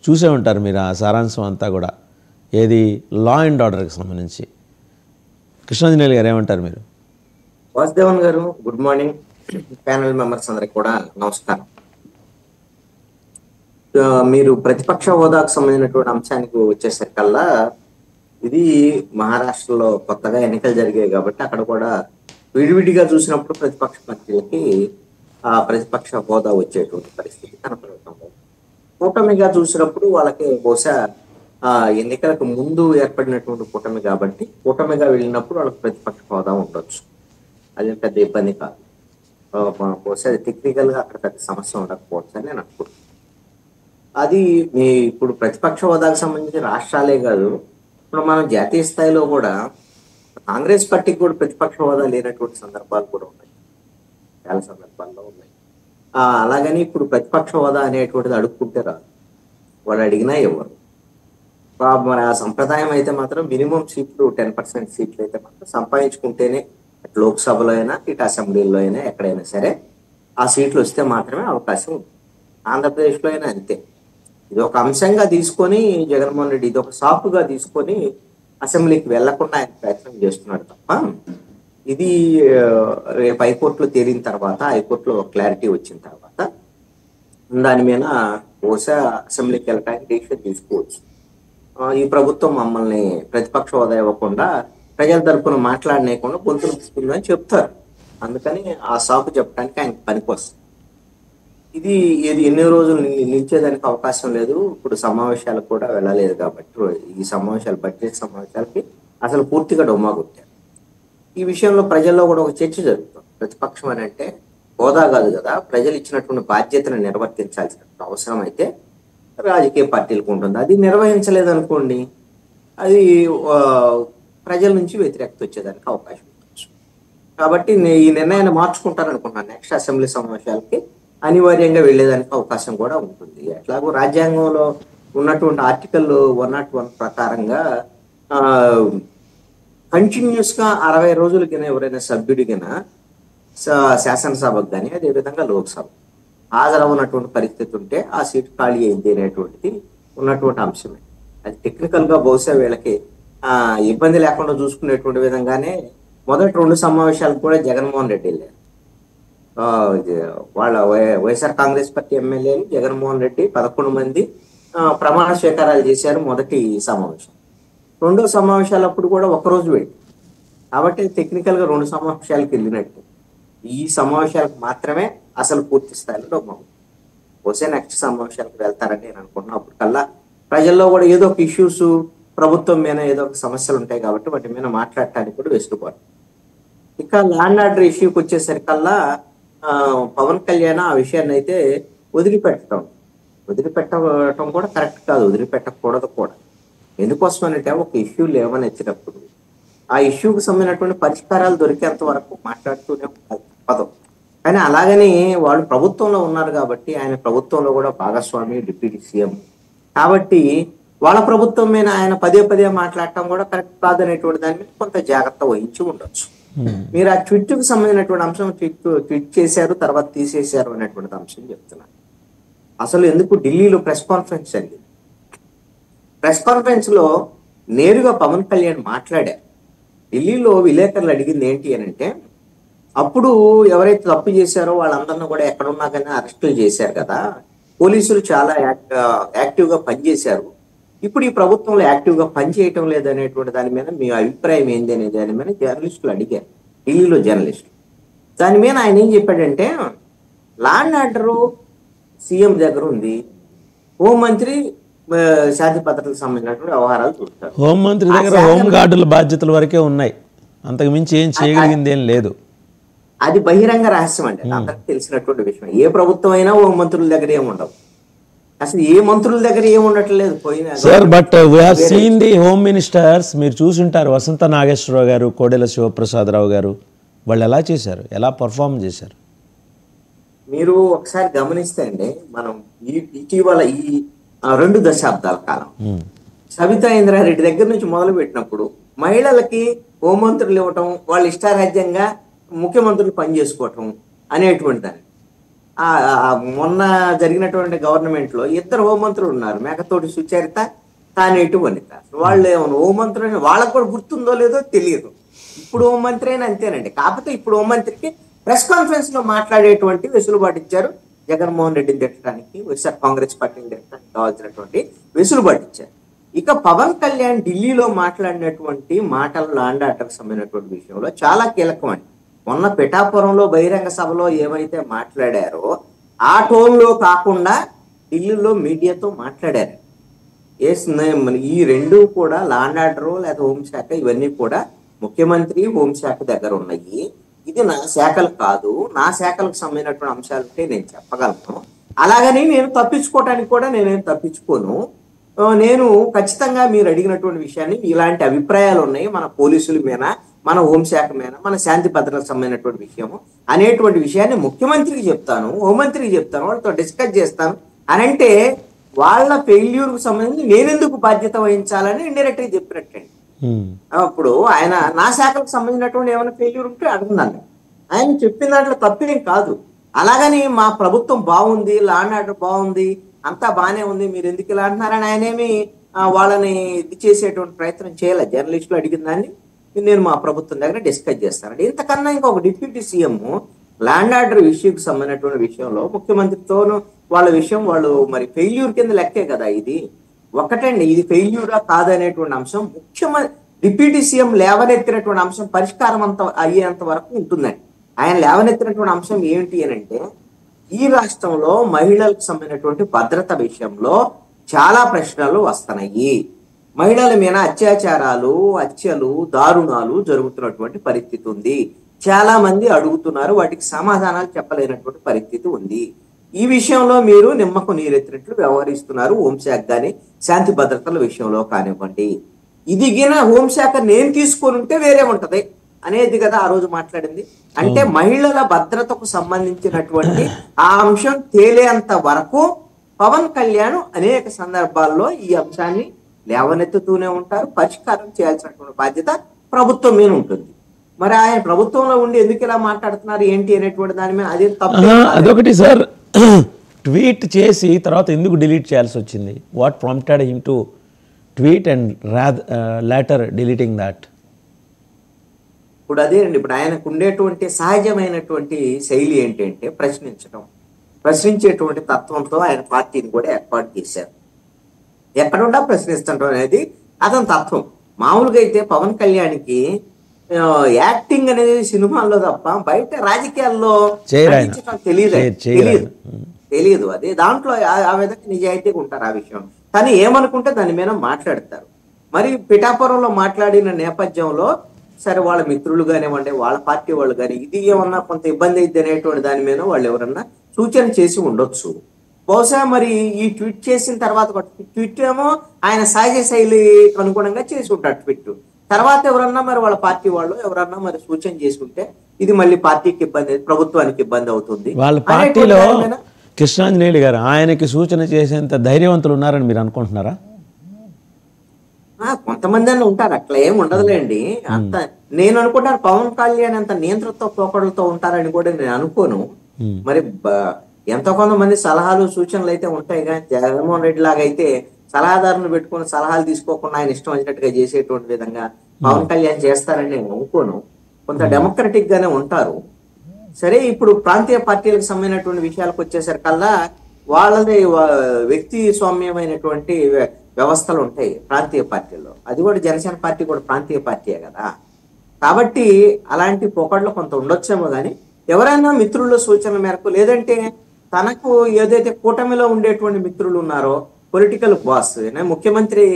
చూసే ఉంటారు మీరు ఆ సారాంశం అంతా కూడా. ఏది లా అండ్ ఆర్డర్కి సంబంధించి. కృష్ణాంజనేయులు గారు ఏమంటారు మీరు? వాసుదేవన్ గారు, గుడ్ మార్నింగ్. ప్యానల్ మెంబర్స్ అందరికి కూడా నమస్కారం. మీరు ప్రతిపక్ష హోదాకు సంబంధించినటువంటి అంశానికి వచ్చేసరికల్లా, ఇది మహారాష్ట్రలో కొత్తగా ఎన్నికలు జరిగాయి కాబట్టి అక్కడ కూడా విడివిడిగా చూసినప్పుడు ప్రతిపక్ష పార్టీలకి ఆ ప్రతిపక్ష హోదా వచ్చేటువంటి పరిస్థితి కనపడటం లేదు. కూటమిగా చూసినప్పుడు వాళ్ళకి బహుశా ఎన్నికలకు ముందు ఏర్పడినటువంటి కూటమి కాబట్టి కూటమిగా వెళ్ళినప్పుడు వాళ్ళకి ప్రతిపక్ష హోదా ఉండొచ్చు. అది పెద్ద ఇబ్బంది కాదు. బహుశా అది టెక్నికల్ గా అక్కడ పెద్ద సమస్య ఉండకపోవచ్చు అని నేను అనుకుంటున్నాను. అది మీ ఇప్పుడు ప్రతిపక్ష హోదాకు సంబంధించి రాష్ట్రాలే కాదు, ఇప్పుడు మనం జాతీయ స్థాయిలో కూడా కాంగ్రెస్ పార్టీకి కూడా ప్రతిపక్ష హోదా లేనటువంటి సందర్భాలు కూడా ఉన్నాయి, చాలా సందర్భాల్లో ఉన్నాయి. అలాగని ఇప్పుడు ప్రతిపక్ష హోదా అనేటువంటిది అడుక్కుంటే రాదు, వాళ్ళు అడిగినా ఇవ్వరు. మరి ఆ సంప్రదాయం అయితే మాత్రం మినిమం సీట్లు 10% సీట్లు అయితే మాత్రం సంపాదించుకుంటేనే, అటు లోక్సభలో అయినా ఇటు అసెంబ్లీలో అయినా ఎక్కడైనా సరే ఆ సీట్లు వస్తే మాత్రమే అవకాశం ఉంది. ఆంధ్రప్రదేశ్లో అయినా అంతే. ఇది ఒక అంశంగా తీసుకొని జగన్మోహన్ రెడ్డి ఇది ఒక సాకుగా తీసుకొని అసెంబ్లీకి వెళ్లకుండా ఆయన ప్రయత్నం చేస్తున్నాడు తప్ప, ఇది రేపు హైకోర్టులో తేలిన తర్వాత, హైకోర్టులో క్లారిటీ వచ్చిన తర్వాత దాని మీద బహుశా అసెంబ్లీకి వెళ్ళడానికి డిసిషన్ తీసుకోవచ్చు. ఈ ప్రభుత్వం మమ్మల్ని ప్రతిపక్ష హోదా ఇవ్వకుండా ప్రజల తరపున మాట్లాడనేయకుండా గొంతులు తీసుకుందని చెప్తారు. అందుకని ఆ సాకు చెప్పడానికి ఆయనకు పనికి వస్తుంది. ఇది ఎన్ని రోజులు నిలిచేదానికి అవకాశం లేదు. ఇప్పుడు సమావేశాలకు కూడా వెళ్ళలేదు కాబట్టి ఈ సమావేశాలు, బడ్జెట్ సమావేశాలకి అసలు పూర్తిగా డొమ్మా కొట్టారు. ఈ విషయంలో ప్రజల్లో కూడా ఒక చర్చ జరుగుతుంది. ప్రతిపక్షం అని అంటే హోదా కాదు కదా, ప్రజలు ఇచ్చినటువంటి బాధ్యతను నిర్వర్తించాల్సిన అవసరం అయితే రాజకీయ పార్టీలకు ఉంటుంది. అది నిర్వహించలేదు అనుకోండి, అది ప్రజల నుంచి వ్యతిరేకత వచ్చేదానికి అవకాశం ఉండొచ్చు. కాబట్టి ఈ నిర్ణయాన్ని మార్చుకుంటారనుకుంటున్నాను. నెక్స్ట్ అసెంబ్లీ సమావేశాలకి అనివార్యంగా వెళ్లేదానికి అవకాశం కూడా ఉంటుంది. ఎట్లాగో రాజ్యాంగంలో ఉన్నటువంటి ఆర్టికల్ 101 ప్రకారంగా కంటిన్యూస్ గా 60 రోజులు కింద ఎవరైనా సభ్యుడి కింద శాసనసభకు కానీ అదేవిధంగా లోక్సభ హాజరవున్నటువంటి పరిస్థితి ఉంటే ఆ సీట్ ఖాళీ అయింది అనేటువంటిది ఉన్నటువంటి అంశమే. అది టెక్నికల్ గా బహుశా వీళ్ళకి ఇబ్బంది లేకుండా చూసుకునేటువంటి విధంగానే మొదటి 2 సమావేశాలకు కూడా జగన్మోహన్ రెడ్డి వెళ్ళారు. వాళ్ళ వైఎస్ఆర్ కాంగ్రెస్ పార్టీ ఎమ్మెల్యేలు జగన్మోహన్ రెడ్డి 11 మంది ప్రమాణ స్వీకారాలు చేశారు మొదటి సమావేశం. 2వ సమావేశాలప్పుడు కూడా ఒకరోజు వెళ్ళి, కాబట్టి టెక్నికల్ గా 2 సమావేశాలకు వెళ్ళినట్టు. ఈ సమావేశాలకు మాత్రమే అసలు పూర్తి స్థాయిలో డొమ్మవు. బహుశా నెక్స్ట్ సమావేశాలకు వెళ్తారని నేను అనుకుంటున్నాను. అప్పటికల్లా ప్రజల్లో కూడా ఏదో ఒక ఇష్యూస్, ప్రభుత్వం మీద ఏదో ఒక సమస్యలు ఉంటాయి కాబట్టి వాటి మీద మాట్లాడటానికి కూడా వెసులుబాటు. ఇక ల్యాండ్ ఆర్డర్ ఇష్యూకి వచ్చేసరికల్లా పవన్ కళ్యాణ్ ఆ విషయాన్ని అయితే వదిలిపెట్టడం కూడా కరెక్ట్ కాదు, వదిలిపెట్టకూడదు కూడా. ఎందుకోసమనంటే ఒక ఇష్యూ లేవని వచ్చినప్పుడు ఆ ఇష్యూకి సంబంధించినటువంటి పరిష్కారాలు దొరికేంత వరకు మాట్లాడుతూనే ఉంటారు, తప్పదు. కానీ అలాగని వాళ్ళు ప్రభుత్వంలో ఉన్నారు కాబట్టి, ఆయన ప్రభుత్వంలో కూడా భాగస్వామి, డిప్యూటీ సీఎం కాబట్టి వాళ్ళ ప్రభుత్వం మీద ఆయన పదే మాట్లాడటం కూడా కరెక్ట్ కాదనేటువంటి దాని మీద కొంత జాగ్రత్త వహించి ఉండొచ్చు. మీరు ఆ ట్వీట్ కు సంబంధించినటువంటి అంశం ట్వీట్ చేశారు, తర్వాత తీసేశారు అనేటువంటి అంశం చెప్తున్నారు. అసలు ఎందుకు ఢిల్లీలో ప్రెస్ కాన్ఫరెన్స్ అండి, ప్రెస్ కాన్ఫరెన్స్ లో నేరుగా పవన్ కళ్యాణ్ మాట్లాడారు. ఢిల్లీలో విలేకరులు అడిగింది ఏంటి అని అంటే, అప్పుడు ఎవరైతే తప్పు చేశారో వాళ్ళందరినీ కూడా ఎక్కడున్నా కానీ అరెస్టులు చేశారు కదా, పోలీసులు చాలా యాక్టివ్ గా పనిచేశారు, ఇప్పుడు ఈ ప్రభుత్వంలో యాక్టివ్ గా పనిచేయటం లేదనేటువంటి దాని మీద మీ అభిప్రాయం ఏంది అనే దాని మీద జర్నలిస్టులు అడిగారు, ఢిల్లీలో జర్నలిస్టులు. దాని మీద ఆయన ఏం చెప్పాడంటే, ల్యాండ్ ఆర్డర్ సీఎం దగ్గర ఉంది, హోంమంత్రి శాంతి భద్రతలకు సంబంధించినటువంటి వ్యవహారాలు చూస్తారు. హోంమంత్రి దగ్గర హోంగార్డుల బాధ్యతల వరకే ఉన్నాయి, అంతకు మించి ఏం చేయగలిగింది ఏం లేదు. అది బహిరంగ రహస్యం అండి, అందరికి తెలిసినటువంటి విషయం. ఏ ప్రభుత్వం అయినా హోంమంత్రుల దగ్గర ఏముండవు, అసలు ఏ మంత్రుల దగ్గర ఏముండట్లేదు పోయిన sir. But we have seen the home ministers, మీరు చూసుంటారు, వసంత నాగేశ్వరరావు గారు, కోడెల శివప్రసాదరావు గారు, వాళ్ళు ఎలా చేశారు, ఎలా పర్ఫామ్ చేశారు. మీరు ఒకసారి గమనిస్తే అండి, మనం ఇటీవల ఈ 2 దశాబ్దాల కాలం సబితా ఇంద్రారెడ్డి దగ్గర నుంచి మొదలు పెట్టినప్పుడు మహిళలకి హోంమంత్రులు ఇవ్వటం, వాళ్ళ ఇష్టారాజ్యంగా ముఖ్యమంత్రులు పనిచేసుకోవటం అనేటువంటి దాన్ని, మొన్న జరిగినటువంటి గవర్నమెంట్ లో ఇద్దరు హోంమంత్రులు ఉన్నారు, మేకతోటి సుచరిత, తానేటి వనిత. వాళ్ళు ఏమన్నా హోంమంత్రులు వాళ్ళకు కూడా గుర్తుందో లేదో తెలియదు. ఇప్పుడు హోంమంత్రి అయినా అంతేనండి. కాకపోతే ఇప్పుడు హోంమంత్రికి ప్రెస్ కాన్ఫరెన్స్ లో మాట్లాడేటువంటి వెసులుబాటు ఇచ్చారు. జగన్మోహన్ రెడ్డిని తిట్టడానికి, వైఎస్ఆర్ కాంగ్రెస్ పార్టీని తిట్టడానికి కావాల్సినటువంటి వెసులుబాటు ఇచ్చారు. ఇక పవన్ కళ్యాణ్ ఢిల్లీలో మాట్లాడినటువంటి మాటలు లాండ్ ఆర్డర్కి సంబంధించినటువంటి విషయంలో చాలా కీలకం అండి. మొన్న పిఠాపురంలో బహిరంగ సభలో ఏమైతే మాట్లాడారో ఆ టోన్లో కాకుండా ఢిల్లీలో మీడియాతో మాట్లాడారు. ఈ రెండు కూడా లాండ్ ఆర్డర్ లేదా హోంశాఖ ఇవన్నీ కూడా ముఖ్యమంత్రి హోంశాఖ దగ్గర ఉన్నాయి. ఇది నా శాఖలు కాదు, నా శాఖలకు సంబంధించినటువంటి అంశాలు ఉంటే నేను చెప్పగలను. అలాగని నేను తప్పించుకోవటానికి కూడా నేనేం తప్పించుకోను. నేను ఖచ్చితంగా మీరు అడిగినటువంటి విషయాన్ని, ఇలాంటి అభిప్రాయాలు ఉన్నాయి మన పోలీసుల మీద, మన హోంశాఖ మీద, మన శాంతి భద్రతకు సంబంధించినటువంటి విషయము అనేటువంటి విషయాన్ని ముఖ్యమంత్రికి చెప్తాను, హోంమంత్రికి చెప్తాను, వాళ్ళతో డిస్కస్ చేస్తాను అని అంటే వాళ్ళ ఫెయిల్యూర్కు సంబంధించి నేనెందుకు బాధ్యత వహించాలని ఇండైరెక్ట్ గా చెప్పినట్టండి. అప్పుడు ఆయన నా శాఖలకు సంబంధించినటువంటి ఏమైనా ఫెయిల్యూర్ ఉంటే అడుగున్నాను. ఆయన చెప్పిన దాంట్లో తప్పేం కాదు. అలాగని మా ప్రభుత్వం బాగుంది, లా అండ్ ఆర్డర్ బాగుంది, అంతా బానే ఉంది, మీరు ఎందుకు ఇలా అంటున్నారని ఆయనేమి వాళ్ళని ఇది చేసేటువంటి ప్రయత్నం చేయాలి. జర్నలిస్టులు అడిగిన దాన్ని నేను మా ప్రభుత్వం దగ్గర డిస్కస్ చేస్తానండి. ఇంతకన్నా ఇంకొక డిప్యూటీ సీఎం ల్యాండ్ ఆర్డర్ ఇష్యూకి సంబంధించినటువంటి విషయంలో ముఖ్యమంత్రితోనూ వాళ్ళ విషయం వాళ్ళు మరి ఫెయిల్యూర్ కింద లెక్కే కదా. ఇది ఒకటండి, ఇది ఫెయిల్యూరా కాదనేటువంటి అంశం ముఖ్యమంత్రి డిప్యూటీ సీఎం లేవనెత్తినటువంటి అంశం పరిష్కారం అయ్యేంత వరకు ఉంటుందండి. ఆయన లేవనెత్తినటువంటి అంశం ఏమిటి అని అంటే, ఈ రాష్ట్రంలో మహిళలకు సంబంధించినటువంటి భద్రత విషయంలో చాలా ప్రశ్నలు వస్తున్నాయి. మహిళల మీద అత్యాచారాలు, హత్యలు, దారుణాలు జరుగుతున్నటువంటి పరిస్థితి ఉంది. చాలా మంది అడుగుతున్నారు, వాటికి సమాధానాలు చెప్పలేనటువంటి పరిస్థితి ఉంది. ఈ విషయంలో మీరు నిమ్మకు నీరెత్తినట్లు వ్యవహరిస్తున్నారు, హోంశాఖ కానీ శాంతి భద్రతల విషయంలో కానివ్వండి. ఇది గిన హోంశాఖ నేను తీసుకొని ఉంటే వేరే ఉంటది అనేది కదా ఆ రోజు మాట్లాడింది. అంటే మహిళల భద్రతకు సంబంధించినటువంటి ఆ అంశం తేలేంత వరకు పవన్ కళ్యాణ్ అనేక సందర్భాల్లో ఈ అంశాన్ని లేవనెత్తుతూనే ఉంటారు. పరిష్కారం చేయాల్సినటువంటి బాధ్యత ప్రభుత్వం మీద ఉంటుంది. మరి ఆయన ప్రభుత్వంలో ఉండి ఎందుకు ఇలా మాట్లాడుతున్నారు ఏంటి అనేటువంటి దాని మీద అదే తప్పు. అదొకటి సార్, ట్వీట్ చేసి తర్వాత ఎందుకు డిలీట్ చేయాల్సి వచ్చింది? What prompted him to tweet and later deleting that? ఇప్పుడు అదే అండి, ఇప్పుడు ఆయనకు ఉండేటువంటి సహజమైనటువంటి శైలి ఏంటంటే ప్రశ్నించడం, ప్రశ్నించేటువంటి తత్వంతో ఆయన పార్టీని కూడా ఏర్పాటు చేశారు. ఎక్కడుండా ప్రశ్నిస్తుంటాం అనేది అతని తత్వం. మామూలుగా అయితే పవన్ కళ్యాణ్కి యాక్టింగ్ అనేది సినిమాల్లో తప్ప బయట రాజకీయాల్లో తెలియదు. అదే దాంట్లో ఆ విధంగా నిజాయితీగా ఉంటారు ఆ విషయం. కానీ ఏమనుకుంటే దాని మీద మాట్లాడతారు. మరి పిఠాపురంలో మాట్లాడిన నేపథ్యంలో సరే వాళ్ళ మిత్రులు కానివ్వండి, వాళ్ళ పార్టీ వాళ్ళు కానీ ఇది ఏమన్నా కొంత ఇబ్బంది అయింది అనేటువంటి దాని మీద వాళ్ళు ఎవరన్నా సూచన చేసి ఉండొచ్చు. బహుశా మరి ఈ ట్వీట్ చేసిన తర్వాత ట్వీట్ ఏమో ఆయన సహజ శైలి అనుగుణంగా చేసి ఉంటారు ట్వీట్. తర్వాత ఎవరన్నా మరి వాళ్ళ పార్టీ వాళ్ళు ఎవరన్నా మరి సూచన చేసుకుంటే ఇది మళ్ళీ పార్టీకి ఇబ్బంది, ప్రభుత్వానికి ఇబ్బంది అవుతుంది. వాళ్ళ పార్టీలో కృష్ణాంజనేయులు గారు ఆయనకి సూచన చేసేంత ధైర్యవంతులు ఉన్నారని మీరు అనుకుంటున్నారా? కొంతమంది అన్న ఉంటారు, అట్లా ఏం ఉండదులేండి. అంత నేను అనుకుంటాను పవన్ కళ్యాణ్ అంత నియంత్రణతో పోకడలతో ఉంటారని కూడా నేను అనుకోను. మరి ఎంతో కొంతమంది సలహాలు సూచనలు అయితే ఉంటాయి. కానీ జగన్మోహన్ రెడ్డి లాగా అయితే సలహాదారులను పెట్టుకుని సలహాలు తీసుకోకుండా ఆయన ఇష్టం వచ్చినట్టుగా చేసేటువంటి విధంగా పవన్ కళ్యాణ్ చేస్తారని నేను అనుకోను. కొంత డెమోక్రటిక్ గానే ఉంటారు. సరే, ఇప్పుడు ప్రాంతీయ పార్టీలకు సంబంధించినటువంటి విషయాలకు వచ్చేసరికల్లా వాళ్ళది వ్యక్తి స్వామ్యమైనటువంటి వ్యవస్థలు ఉంటాయి ప్రాంతీయ పార్టీల్లో. అది కూడా జనసేన పార్టీ కూడా ప్రాంతీయ పార్టీయే కదా. కాబట్టి అలాంటి పోకడలు కొంత ఉండొచ్చేమో. కానీ ఎవరైనా మిత్రుల సూచనల మేరకు, లేదంటే తనకు ఏదైతే కూటమిలో ఉండేటువంటి మిత్రులు ఉన్నారో పొలిటికల్ బాస్ ముఖ్యమంత్రి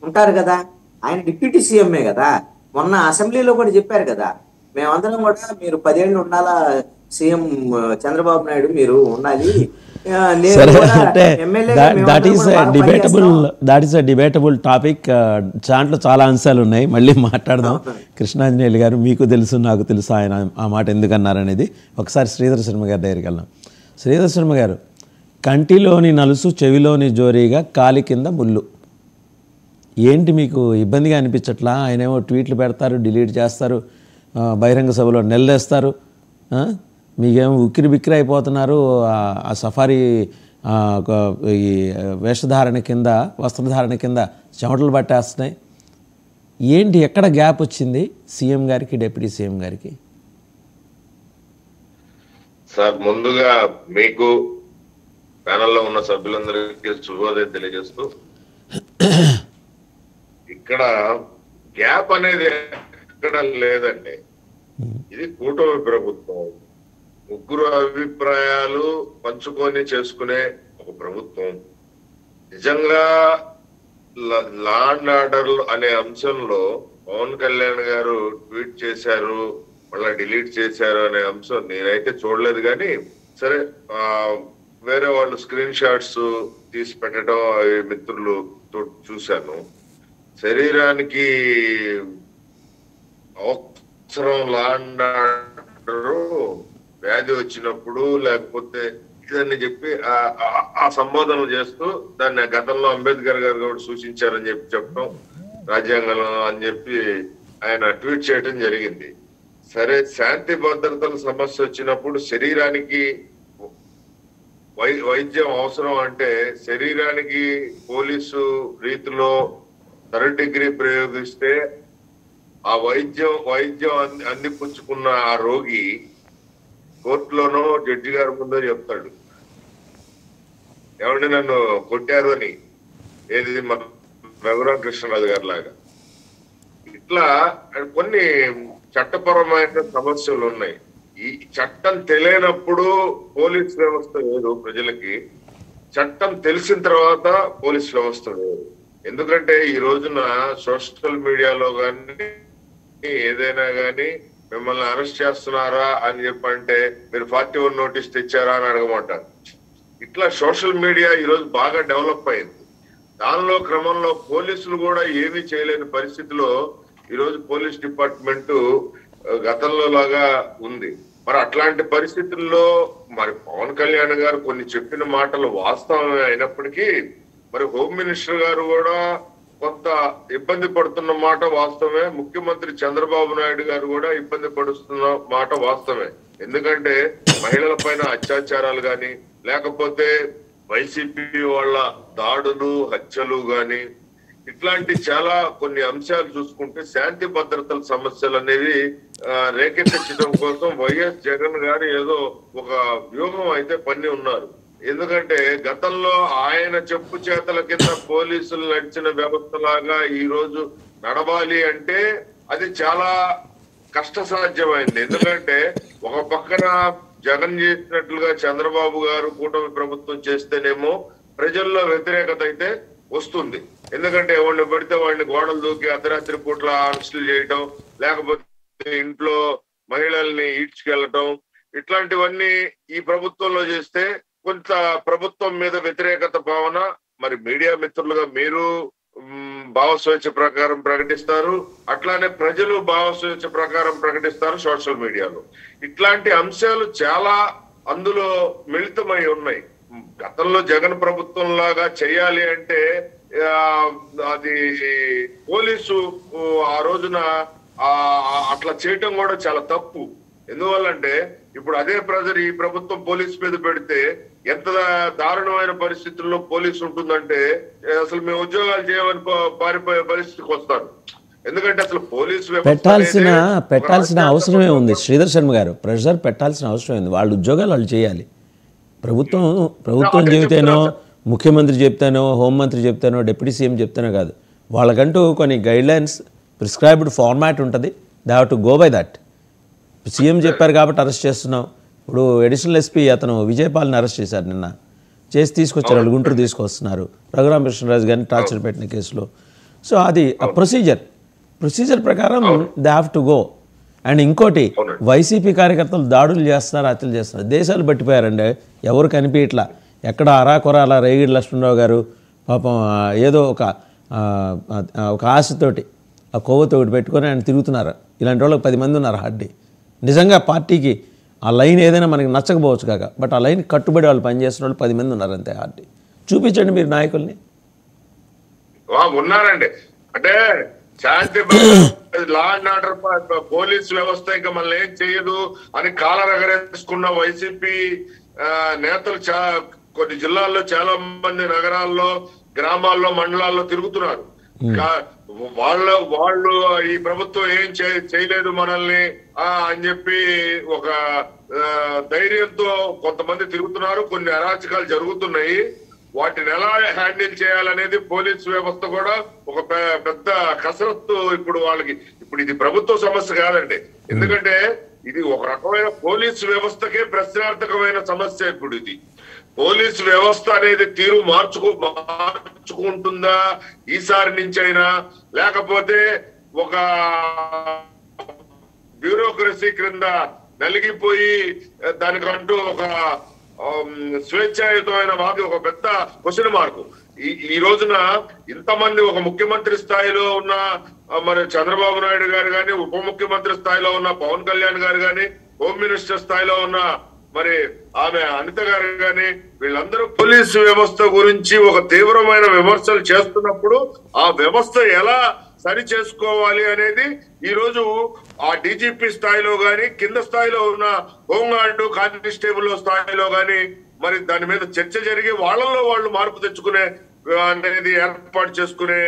ఉంటారు కదా, ఆయన డిప్యూటీ సీఎంఏ కదా. మొన్న అసెంబ్లీలో కూడా చెప్పారు కదా, మేమందరం కూడా మీరు 10 ఏళ్ళు ఉండాలా, సీఎం చంద్రబాబు నాయుడు మీరు ఉండాలి. That is a debatable topic. దాంట్లో చాలా అంశాలు ఉన్నాయి, మళ్ళీ మాట్లాడదాం. కృష్ణాంజనేయులు గారు, మీకు తెలుసు నాకు తెలుసు ఆయన ఆ మాట ఎందుకు అన్నారనేది. ఒకసారి శ్రీధర్ శర్మ గారి దగ్గరికి వెళ్దాం. శ్రీధర్ శర్మ గారు, కంటిలోని నలుసు చెవిలోని జోరీగా కాలి కింద ముళ్ళు, ఏంటి మీకు ఇబ్బందిగా అనిపించట్లా? ఆయనేమో ట్వీట్లు పెడతారు, డిలీట్ చేస్తారు, బహిరంగ సభలో నిలదీస్తారు, మీకేమో ఉక్కిరి బిక్కిరి అయిపోతున్నారు. ఆ సఫారీ ఈ వేషధారణ కింద, వస్త్రధారణ కింద చెమటలు పట్టేస్తున్నాయి. ఏంటి, ఎక్కడ గ్యాప్ వచ్చింది సీఎం గారికి, డిప్యూటీ సీఎం గారికి? సార్, ముందుగా మీకు ప్యానెల్లో ఉన్న సభ్యులందరికీ శుభోదయం తెలియజేస్తూ, ఇక్కడ గ్యాప్ అనేది ఎక్కడ లేదండి. ఇది కూటమి ప్రభుత్వం, ముగ్గురు అభిప్రాయాలు పంచుకొని చేసుకునే ఒక ప్రభుత్వం. నిజంగా లా అండ్ ఆర్డర్ అనే అంశంలో పవన్ కళ్యాణ్ గారు ట్వీట్ చేశారు, మళ్ళీ డిలీట్ చేశారు అనే అంశం నేనైతే చూడలేదు. కానీ సరే, వేరే వాళ్ళు స్క్రీన్ షాట్స్ తీసి పెట్టడం మిత్రులు చూశాను. శరీరానికి అవసరం లా అండ్ ఆర్డర్ వ్యాధి వచ్చినప్పుడు, లేకపోతే ఇదని చెప్పి ఆ సంబోధనలు చేస్తూ దాన్ని గతంలో అంబేద్కర్ గారు కూడా సూచించారని చెప్పడం రాజ్యాంగంలో అని చెప్పి ఆయన ట్వీట్ చేయడం జరిగింది. సరే, శాంతి భద్రతల సమస్య వచ్చినప్పుడు శరీరానికి వైద్యం అవసరం అంటే శరీరానికి పోలీసు రీతిలో 3rd డిగ్రీ ప్రయోగిస్తే ఆ వైద్యం అందిపుచ్చుకున్న ఆ రోగి కోర్టులోనో జడ్జి గారి ముందో చెప్తాడు, ఏమంటే నన్ను కొట్టారు అని. ఏది మన రఘురామకృష్ణరాజు గారి లాగా. ఇట్లా కొన్ని చట్టపరమైన సమస్యలు ఉన్నాయి. ఈ చట్టం తెలియనప్పుడు పోలీస్ వ్యవస్థ లేదు ప్రజలకి, చట్టం తెలిసిన తర్వాత పోలీస్ వ్యవస్థ లేదు. ఎందుకంటే ఈ రోజున సోషల్ మీడియాలో కానీ ఏదైనా కానీ మిమ్మల్ని అరెస్ట్ చేస్తున్నారా అని చెప్పంటే మీరు 41 నోటీస్ తెచ్చారా అని అడగమంటారు. ఇట్లా సోషల్ మీడియా ఈరోజు బాగా డెవలప్ అయింది. దానిలో క్రమంలో పోలీసులు కూడా ఏమీ చేయలేని పరిస్థితిలో ఈరోజు పోలీస్ డిపార్ట్మెంట్ గతంలో లాగా ఉంది. మరి అట్లాంటి పరిస్థితుల్లో మరి పవన్ కళ్యాణ్ గారు కొన్ని చెప్పిన మాటలు వాస్తవమే అయినప్పటికీ మరి హోమ్ మినిస్టర్ గారు కూడా కొంత ఇబ్బంది పడుతున్న మాట వాస్తవమే. ముఖ్యమంత్రి చంద్రబాబు నాయుడు గారు కూడా ఇబ్బంది పడుతున్న మాట వాస్తవమే. ఎందుకంటే మహిళల పైన అత్యాచారాలు గాని, లేకపోతే వైసీపీ వాళ్ళ దాడులు, హత్యలు గాని, ఇట్లాంటి చాలా కొన్ని అంశాలు చూసుకుంటే శాంతి భద్రతల సమస్యలు అనేవి రేకెత్తించడం కోసం వైఎస్ జగన్ గారు ఏదో ఒక వ్యూహం అయితే పన్ని ఉన్నారు. ఎందుకంటే గతంలో ఆయన చెప్పు చేతల కింద పోలీసులు నడిచిన వ్యవస్థలాగా ఈ రోజు నడవాలి అంటే అది చాలా కష్టసాధ్యమైంది. ఎందుకంటే ఒక పక్కన జగన్ చేసినట్లుగా చంద్రబాబు గారు కూటమి ప్రభుత్వం చేస్తేనేమో ప్రజల్లో వ్యతిరేకత అయితే వస్తుంది. ఎందుకంటే ఎవరిని పడితే వాడిని గోడలు దూకి అర్ధరాత్రి పూట్ల అరెస్టులు చేయటం, లేకపోతే ఇంట్లో మహిళల్ని ఈడ్చుకెళ్లటం, ఇట్లాంటివన్నీ ఈ ప్రభుత్వంలో చేస్తే కొంత ప్రభుత్వం మీద వ్యతిరేకత భావన మరి మీడియా మిత్రులుగా మీరు భావస్వేచ్ఛ ప్రకారం ప్రకటిస్తారు, అట్లానే ప్రజలు భావస్వేచ్ఛ ప్రకారం ప్రకటిస్తారు సోషల్ మీడియాలో. ఇట్లాంటి అంశాలు చాలా అందులో మిళితమై ఉన్నాయి. గతంలో జగన్ ప్రభుత్వం లాగా చేయాలి అంటే అది పోలీసు ఆ రోజున అట్లా చేయటం కూడా చాలా తప్పు. ఎందువల్లంటే ఇప్పుడు అదే ప్రెజర్ ఈ ప్రభుత్వం పోలీసు మీద పెడితే ఎంత దారుణమైన పరిస్థితుల్లో పోలీసు ఉంటుందంటే అసలు మేము ఉద్యోగాలు చేయమని పారిపోయే పరిస్థితికి వస్తారు. ఎందుకంటే అసలు పోలీసు పెట్టాల్సిన అవసరమే ఉంది. శ్రీధర్ శర్మ గారు, ప్రెషర్ పెట్టాల్సిన అవసరం ఉంది. వాళ్ళ ఉద్యోగాలు వాళ్ళు చేయాలి. ప్రభుత్వం చెబితేనో, ముఖ్యమంత్రి చెప్తానో, హోంమంత్రి చెప్తానో, డిప్యూటీ సీఎం చెప్తానో కాదు. వాళ్ళకంటూ కొన్ని గైడ్లైన్స్, ప్రిస్క్రైబ్డ్ ఫార్మాట్ ఉంటుంది. They have to go by that. CM చెప్పారు కాబట్టి అరెస్ట్ చేస్తున్నాం. ఇప్పుడు అడిషనల్ ఎస్పీ అతను విజయపాల్ని అరెస్ట్ చేశారు, నిన్న చేసి తీసుకొచ్చారు. వాళ్ళు గుంటూరు తీసుకొస్తున్నారు. రఘురామకృష్ణరాజు గారిని టార్చర్ పెట్టిన కేసులో. సో అది ఆ ప్రొసీజర్ ప్రకారం they have to go. And ఇంకోటి, వైసీపీ కార్యకర్తలు దాడులు చేస్తున్నారు, హత్యలు చేస్తున్నారు. దేశాలు పట్టిపోయారండి, ఎవరు కనిపించట్లా. ఎక్కడ అరాకొరాల రేగిడి లక్ష్మణరావు గారు పాపం ఏదో ఒక ఆశతోటి ఆ కొవ్వతోటి పెట్టుకొని ఆయన తిరుగుతున్నారు. ఇలాంటి వాళ్ళకి 10 మంది ఉన్నారు హార్డీ. నిజంగా పార్టీకి ఆ లైన్ ఏదైనా మనకి నచ్చకపోవచ్చు కాక, బట్ ఆ లైన్ కట్టుబడి వాళ్ళు పనిచేస్తున్న వాళ్ళు 10 మంది ఉన్నారు అంతే హార్డీ. చూపించండి మీరు నాయకుల్ని. ఉన్నారండి. అంటే శాంతి లా అండ్ ఆర్డర్ పోలీస్ వ్యవస్థ ఇంకా మనల్ని ఏం చేయదు అని కాలర్ ఎగరేసుకున్న వైసీపీ నేతలు కొన్ని జిల్లాల్లో చాలా మంది నగరాల్లో, గ్రామాల్లో, మండలాల్లో తిరుగుతున్నారు. వాళ్ళు ఈ ప్రభుత్వం ఏం చేయలేదు మనల్ని అని చెప్పి ఒక ధైర్యంతో కొంతమంది తిరుగుతున్నారు. కొన్ని అరాచకాలు జరుగుతున్నాయి. వాటిని ఎలా హ్యాండిల్ చేయాలనేది పోలీసు వ్యవస్థ కూడా ఒక పెద్ద కసరత్తు ఇప్పుడు వాళ్ళకి. ఇప్పుడు ఇది ప్రభుత్వ సమస్య కాదండి, ఎందుకంటే ఇది ఒక రకమైన పోలీసు వ్యవస్థకే ప్రశ్నార్థకమైన సమస్య. ఇప్పుడు ఇది పోలీసు వ్యవస్థ అనేది తీరు మార్చుకుంటుందా ఈసారి నుంచి అయినా, లేకపోతే ఒక బ్యూరోక్రసీ క్రింద నలిగిపోయి దానికంటూ ఒక స్వేచ్ఛాయుతమైన వాకి ఒక పెద్ద క్వశ్చన్ మార్కు. ఈ రోజున ఇంతమంది ఒక ముఖ్యమంత్రి స్థాయిలో ఉన్న మరి చంద్రబాబు నాయుడు గారు కానీ, ఉప ముఖ్యమంత్రి స్థాయిలో ఉన్న పవన్ కళ్యాణ్ గారు కానీ, హోమ్ మినిస్టర్ స్థాయిలో ఉన్న మరి ఆమె అనిత గారు కానీ, వీళ్ళందరూ పోలీసు వ్యవస్థ గురించి ఒక తీవ్రమైన విమర్శలు చేస్తున్నప్పుడు ఆ వ్యవస్థ ఎలా సరి చేసుకోవాలి అనేది ఈ రోజు ఆ డీజీపీ స్థాయిలో గాని, కింద స్థాయిలో ఉన్న హోంగార్డు కానిస్టేబుల్ స్థాయిలో గాని మరి దాని మీద చర్చ జరిగి వాళ్ళల్లో వాళ్ళు మార్పు తెచ్చుకునే అనేది ఏర్పాటు చేసుకునే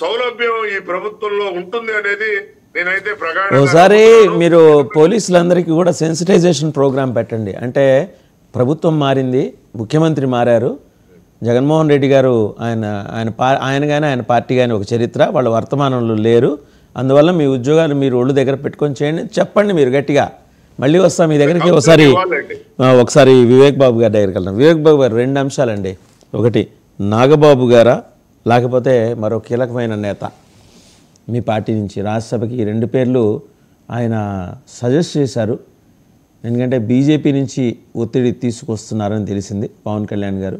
సౌలభ్యం ఈ ప్రభుత్వంలో ఉంటుంది అనేది నేనైతే ఒకసారి మీరు పోలీసులందరికీ కూడా సెన్సిటైజేషన్ ప్రోగ్రామ్ పెట్టండి. అంటే ప్రభుత్వం మారింది, ముఖ్యమంత్రి మారారు, జగన్మోహన్ రెడ్డి గారు ఆయన కానీ ఆయన పార్టీ కానీ ఒక చరిత్ర, వాళ్ళ వర్తమానంలో లేరు, అందువల్ల మీ ఉద్యోగాలు మీరు ఒళ్ళు దగ్గర పెట్టుకొని చేయండి చెప్పండి మీరు గట్టిగా. మళ్ళీ వస్తాం మీ దగ్గరికి. ఒకసారి వివేక్ బాబు గారి దగ్గరికి వెళ్దాం. వివేక్ బాబు గారు 2 అంశాలండి. ఒకటి, నాగబాబు గారా లేకపోతే మరో కీలకమైన నేత మీ పార్టీ నుంచి రాజ్యసభకి, 2 పేర్లు ఆయన సజెస్ట్ చేశారు. ఎందుకంటే బీజేపీ నుంచి ఒత్తిడి తీసుకొస్తున్నారని తెలిసింది పవన్ కళ్యాణ్ గారు.